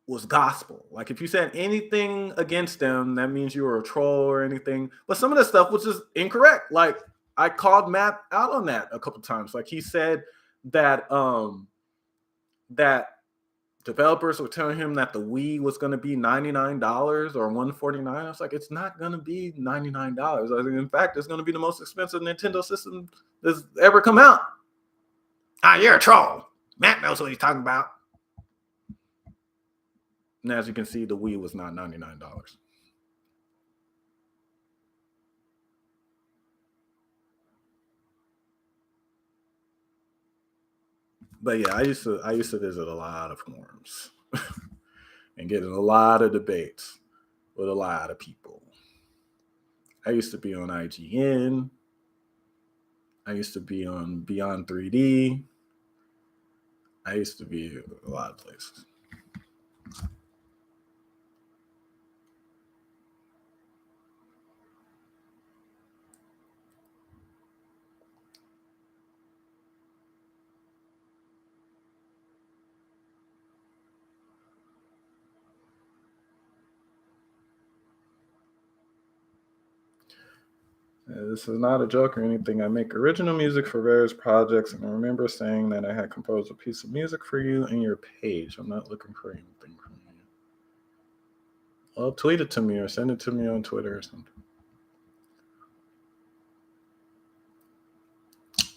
was gospel. Like if you said anything against them, that means you were a troll or anything. But some of the stuff was just incorrect. Like I called Matt out on that a couple times. Like he said that that developers were telling him that the Wii was going to be $99 or $149. I was like, it's not going to be $99. I think, in fact, it's going to be the most expensive Nintendo system that's ever come out. Ah, you're a troll. Matt knows what he's talking about. And as you can see, the Wii was not $99. But yeah, I used to visit a lot of forums and get in a lot of debates with a lot of people. I used to be on IGN. I used to be on Beyond 3D. I used to be a lot of places. This is not a joke or anything. I make original music for various projects, and I remember saying that I had composed a piece of music for you in your page. I'm not looking for anything from you. Well, tweet it to me or send it to me on Twitter or something.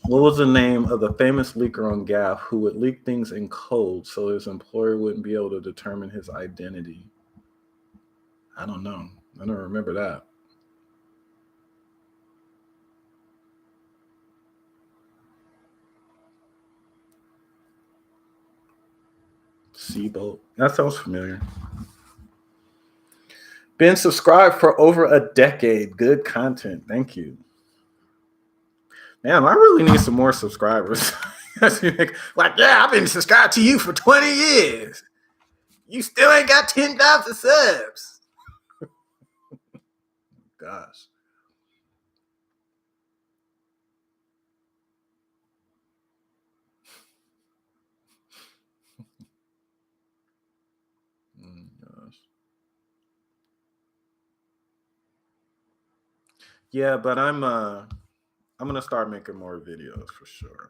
What was the name of the famous leaker on GAF who would leak things in code so his employer wouldn't be able to determine his identity? I don't know. I don't remember that. Seabolt. That sounds familiar. Been subscribed for over a decade. Good content. Thank you. Damn, I really need some more subscribers. Like, yeah, I've been subscribed to you for 20 years. You still ain't got 10,000 subs. Gosh. Gosh. Yeah, but I'm gonna start making more videos for sure.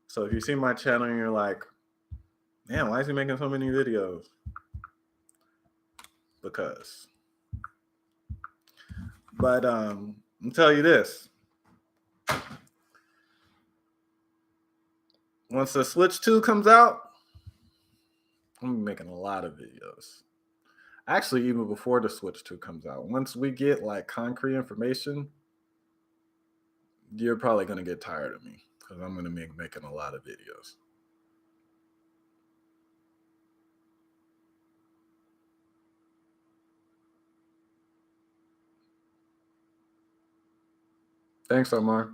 So if you see my channel and you're like, man, why is he making so many videos? Because. But I'll tell you this. Once the Switch 2 comes out, I'm gonna be making a lot of videos. Actually, even before the Switch 2 comes out. Once we get like concrete information, you're probably gonna get tired of me because I'm gonna be making a lot of videos. Thanks, Omar.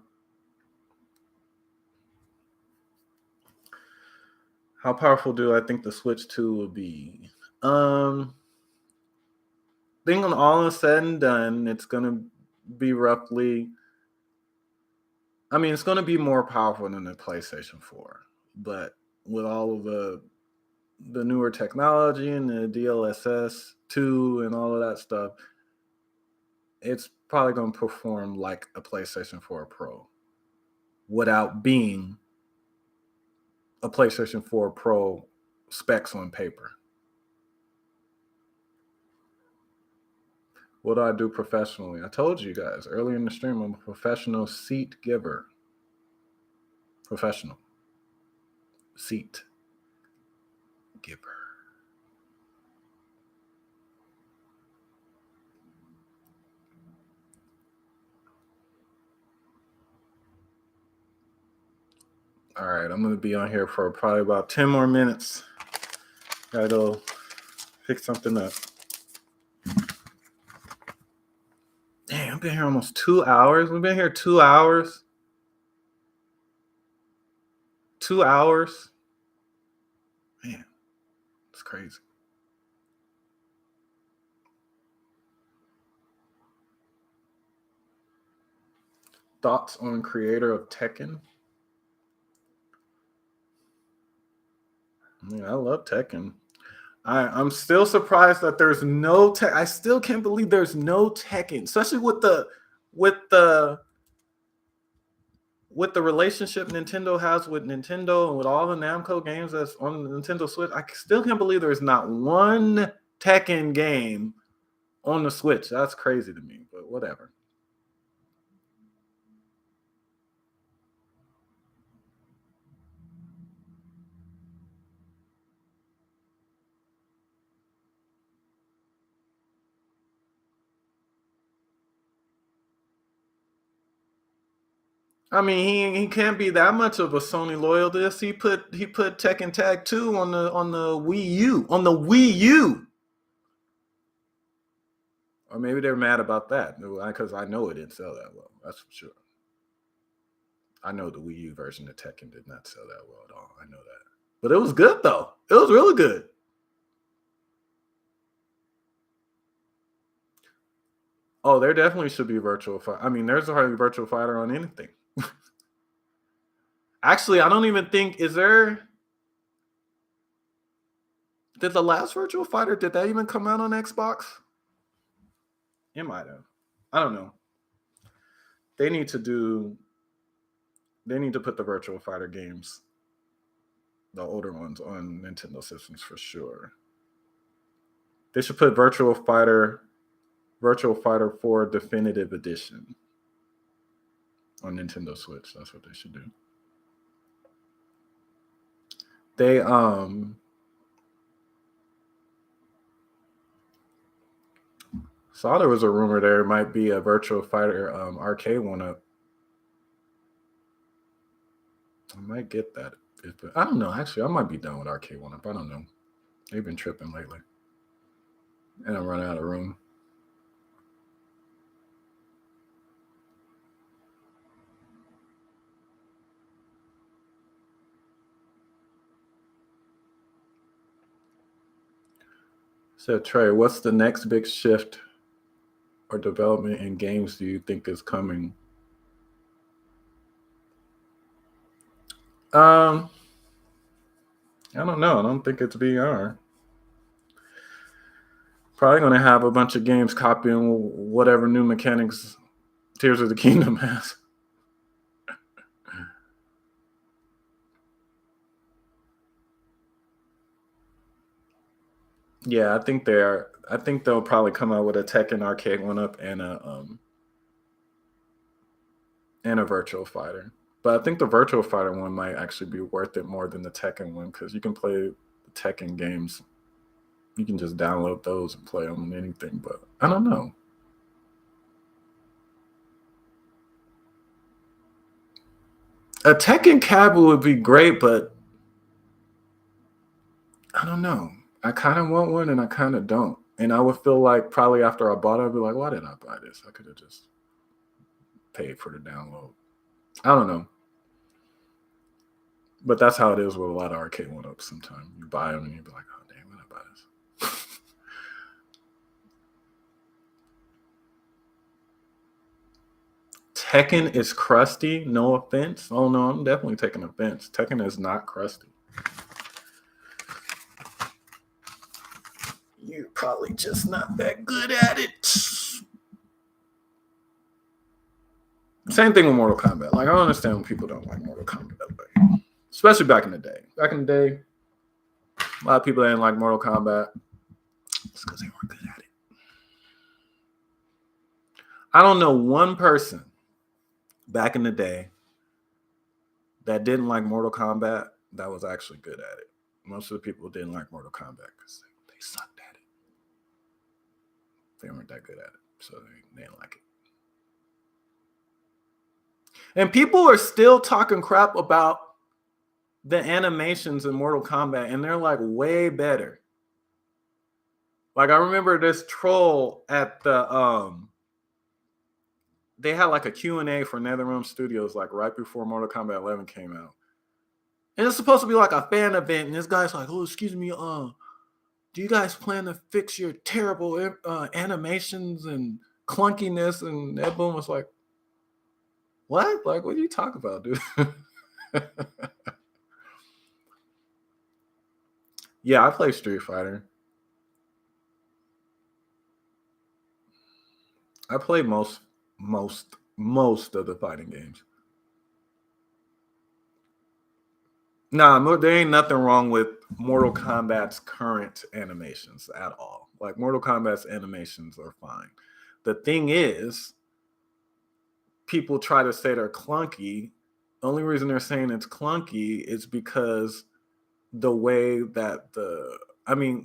How powerful do I think the Switch 2 will be? Being on all is said and done, it's gonna be roughly. I mean, it's gonna be more powerful than the PlayStation 4, but with all of the newer technology and the DLSS 2 and all of that stuff, it's probably gonna perform like a PlayStation 4 Pro without being a PlayStation 4 Pro specs on paper. What do I do professionally? I told you guys earlier in the stream, I'm a professional seat giver. Professional seat giver. All right, I'm gonna be on here for probably about 10 more minutes. Gotta go pick something up. Damn, I've been here almost 2 hours. We've been here 2 hours. 2 hours. Man, it's crazy. Thoughts on creator of Tekken? I mean, I love Tekken. I'm still surprised that there's no tech. I still can't believe there's no Tekken, especially with the with the relationship Nintendo has with Nintendo and with all the Namco games that's on the Nintendo Switch. I still can't believe there's not one Tekken game on the Switch. That's crazy to me, but whatever. I mean, he can't be that much of a Sony loyalist. He put Tekken Tag 2 on the Wii U on the Wii U. Or maybe they're mad about that because I know it didn't sell that well. That's for sure. I know the Wii U version of Tekken did not sell that well at all. I know that, but it was good though. It was really good. Oh, there definitely should be virtual fight. I mean, there's hardly virtual fighter on anything. Actually, I don't even think is there. Did the last virtual fighter did that even come out on Xbox? It might have. I don't know. They need to do. They need to put the virtual fighter games, the older ones, on Nintendo systems for sure. They should put Virtual Fighter 4 Definitive Edition on Nintendo Switch. That's what they should do. They saw there was a rumor there might be a Virtual Fighter arcade one up. I might get that. I don't know. Actually, I might be done with arcade one up. I don't know. They've been tripping lately, and I'm running out of room. So Trey, what's the next big shift or development in games do you think is coming? I don't know. I don't think it's VR. Probably going to have a bunch of games copying whatever new mechanics Tears of the Kingdom has. Yeah, I think they are. I think they'll probably come out with a Tekken arcade one up and a Virtual Fighter. But I think the Virtual Fighter one might actually be worth it more than the Tekken one because you can play the Tekken games. You can just download those and play them on anything. But I don't know. A Tekken cab would be great, but I don't know. I kind of want one and I kind of don't. And I would feel like probably after I bought it, I'd be like, why did I buy this? I could have just paid for the download. I don't know. But that's how it is with a lot of arcade one ups sometimes. You buy them and you be like, oh, damn, why did I buy this? Tekken is crusty. No offense. Oh, no, I'm definitely taking offense. Tekken is not crusty. You're probably just not that good at it. Same thing with Mortal Kombat. Like, I don't understand when people don't like Mortal Kombat. Like, especially back in the day. Back in the day, a lot of people didn't like Mortal Kombat. It's because they weren't good at it. I don't know one person back in the day that didn't like Mortal Kombat that was actually good at it. Most of the people didn't like Mortal Kombat because they sucked at it. They weren't that good at it, so they didn't like it. And people are still talking crap about the animations in Mortal Kombat, and they're like way better. Like I remember this troll at the they had like a Q&A for NetherRealm Studios like right before Mortal Kombat 11 came out. And it's supposed to be like a fan event, and this guy's like, "Oh, excuse me, do you guys plan to fix your terrible animations and clunkiness?" And Ed Boon was like, "What? Like, what are you talking about, dude?" Yeah, I play Street Fighter. I play most of the fighting games. Nah, there ain't nothing wrong with Mortal Kombat's current animations at all. Like Mortal Kombat's animations are fine. The thing is, people try to say they're clunky. The only reason they're saying it's clunky is because the way that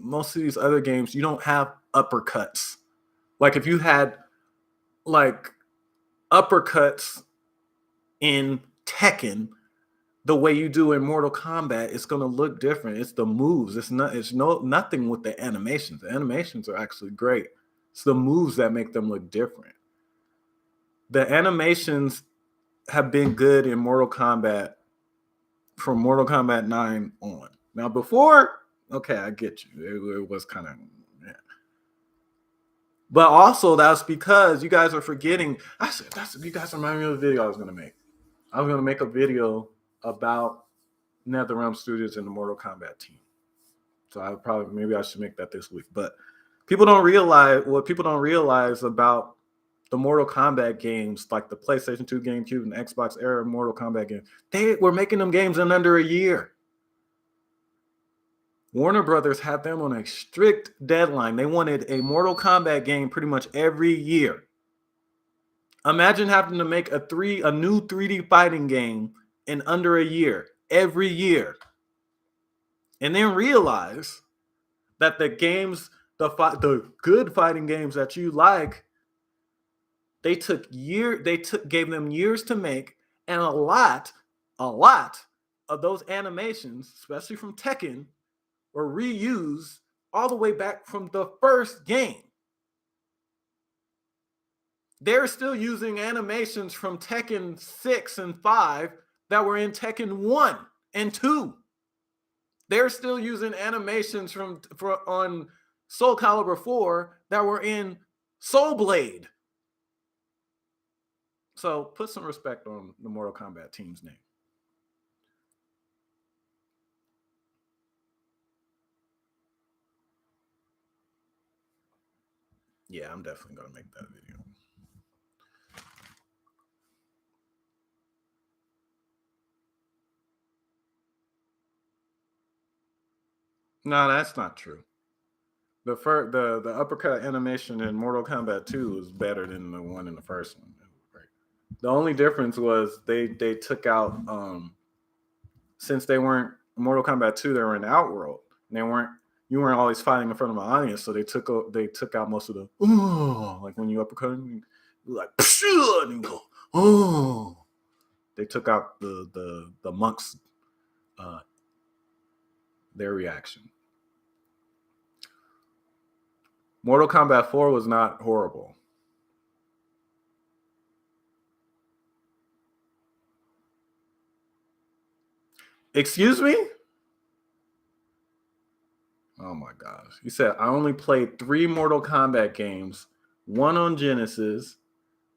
most of these other games, you don't have uppercuts. Like if you had like uppercuts in Tekken, the way you do in Mortal Kombat, it's gonna look different. It's the moves. Nothing with the animations. The animations are actually great. It's the moves that make them look different. The animations have been good in Mortal Kombat from Mortal Kombat 9 on. Now before, okay, I get you. It was kind of yeah. But also that's because you guys are forgetting. I said you guys remind me of the video I was gonna make. I was gonna make a video about NetherRealm Studios and the Mortal Kombat team. So maybe I should make that this week. But people don't realize about the Mortal Kombat games, like the PlayStation 2, GameCube, and Xbox era Mortal Kombat games. They were making them games in under a year. Warner Brothers had them on a strict deadline. They wanted a Mortal Kombat game pretty much every year. Imagine having to make a new 3D fighting game in under a year, every year. And then realize that the games, the good fighting games that you like, gave them years to make, and a lot of those animations, especially from Tekken, were reused all the way back from the first game. They're still using animations from Tekken 6 and 5 that were in Tekken 1 and 2. They're still using animations on Soul Calibur 4 that were in Soul Blade. So put some respect on the Mortal Kombat team's name. Yeah, I'm definitely going to make that video. No, that's not true. The uppercut animation in Mortal Kombat 2 is better than the one in the first one. The only difference was they took out since they weren't Mortal Kombat 2, they were in Outworld. And you weren't always fighting in front of an audience, so they took out most of the like when you uppercut and you like and you go oh. They took out the monks their reaction. Mortal Kombat 4 was not horrible. Excuse me? Oh my gosh. He said, I only played 3 Mortal Kombat games, one on Genesis,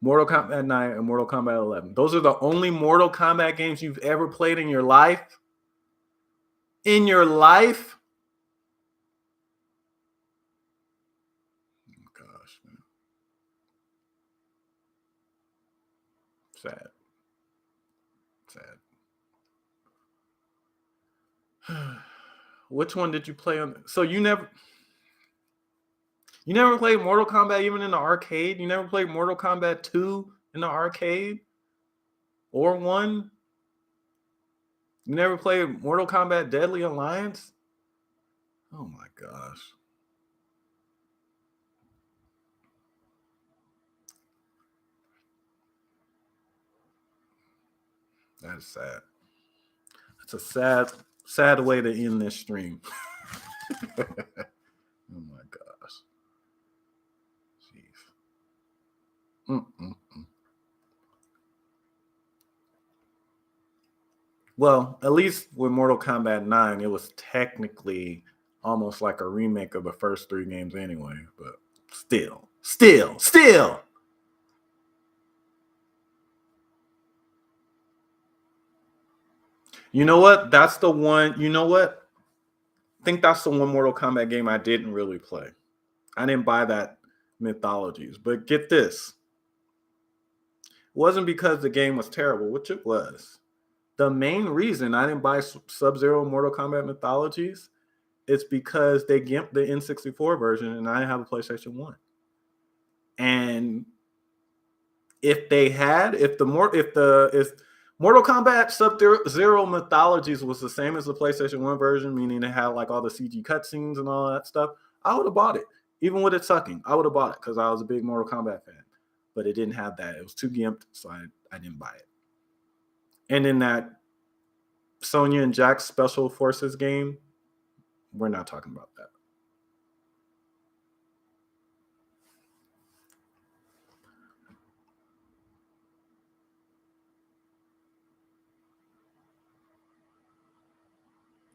Mortal Kombat 9, and Mortal Kombat 11. Those are the only Mortal Kombat games you've ever played in your life? In your life? Oh gosh, man. Sad. Which one did you play on? So you never played Mortal Kombat even in the arcade? You never played Mortal Kombat 2 in the arcade? Or 1? You never played Mortal Kombat Deadly Alliance? Oh my gosh. That's sad. It's a sad way to end this stream. Oh my gosh. Jeez. Mm-mm-mm. Well, at least with Mortal Kombat 9, it was technically almost like a remake of the first 3 games anyway, but still. You know what? That's the one. You know what? I think that's the one Mortal Kombat game I didn't really play. I didn't buy that Mythologies. But get this. It wasn't because the game was terrible, which it was. The main reason I didn't buy Sub-Zero Mortal Kombat Mythologies is because they gimped the N64 version and I didn't have a PlayStation 1. And if Mortal Kombat Sub-Zero Mythologies was the same as the PlayStation 1 version, meaning it had like all the CG cutscenes and all that stuff, I would have bought it. Even with it sucking, I would have bought it because I was a big Mortal Kombat fan. But it didn't have that. It was too gimped, so I didn't buy it. And in that Sonya and Jax Special Forces game, we're not talking about that.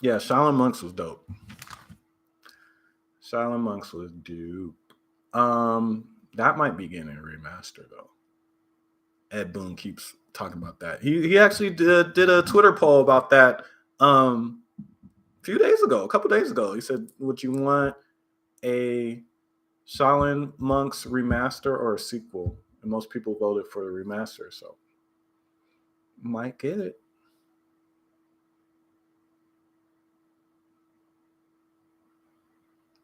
Yeah, Shaolin Monks was dope. Shaolin Monks was dope. That might be getting a remaster though. Ed Boon keeps talking about that. He actually did a Twitter poll about that a couple days ago. He said, "Would you want a Shaolin Monks remaster or a sequel?" And most people voted for the remaster, so might get it.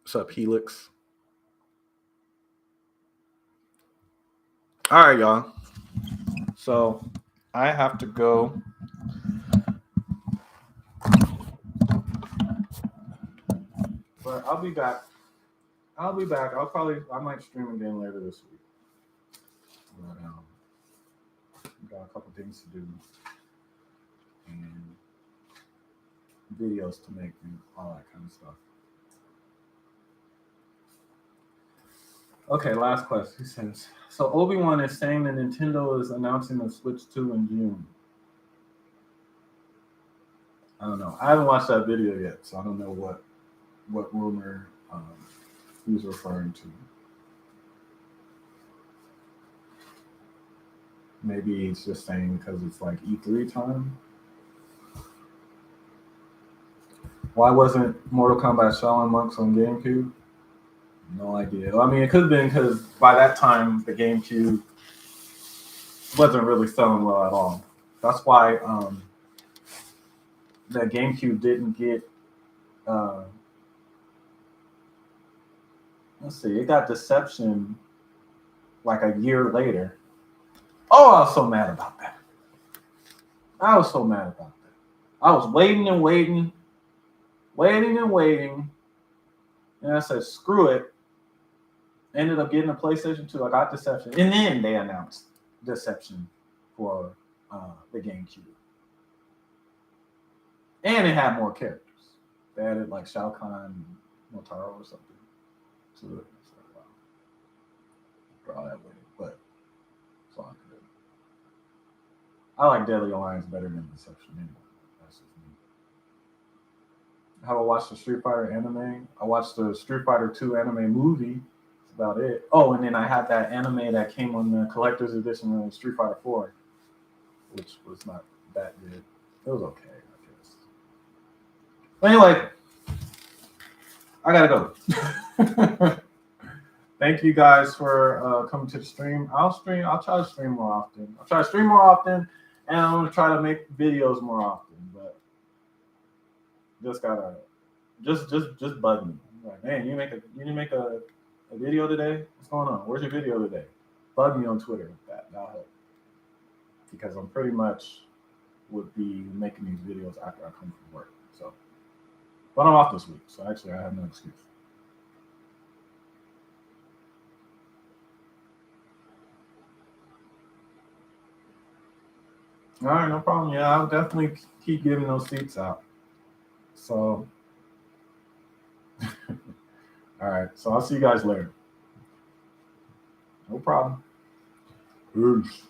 What's up, Helix? All right, y'all. So I have to go. But I'll be back. I might stream again later this week. But got a couple things to do and videos to make and all that kind of stuff. Okay, last question. He says, so Obi-Wan is saying that Nintendo is announcing the Switch 2 in June. I don't know. I haven't watched that video yet, so I don't know what rumor he's referring to. Maybe he's just saying because it's like E3 time. Why wasn't Mortal Kombat Shaolin Monks on GameCube? No idea. I mean, it could have been because by that time the GameCube wasn't really selling well at all. That's why the GameCube didn't get. Let's see, it got Deception like a year later. Oh, I was so mad about that. I was waiting and waiting. And I said, screw it. Ended up getting a PlayStation 2. I got Deception. And then they announced Deception for the GameCube. And it had more characters. They added like Shao Kahn and Motaro or something to it. So, wow. Draw that way. But it's all good. I like Deadly Alliance better than Deception anyway. That's just me. Have I watched the Street Fighter anime? I watched the Street Fighter 2 anime movie. That's about it. Oh, and then I had that anime that came on the collector's edition of Street Fighter 4, which was not that good. It was okay, I guess. But anyway, I gotta go. Thank you guys for coming to the stream. I'll try to stream more often. And I'm gonna try to make videos more often. But just bug me. Like, man, you didn't make a video today? What's going on? Where's your video today? Bug me on Twitter with that. That'll help. Because I'm pretty much would be making these videos after I come from work. So, but I'm off this week, so actually I have no excuse. All right, no problem. Yeah, I'll definitely keep giving those seats out. So, all right. So I'll see you guys later. No problem. Peace.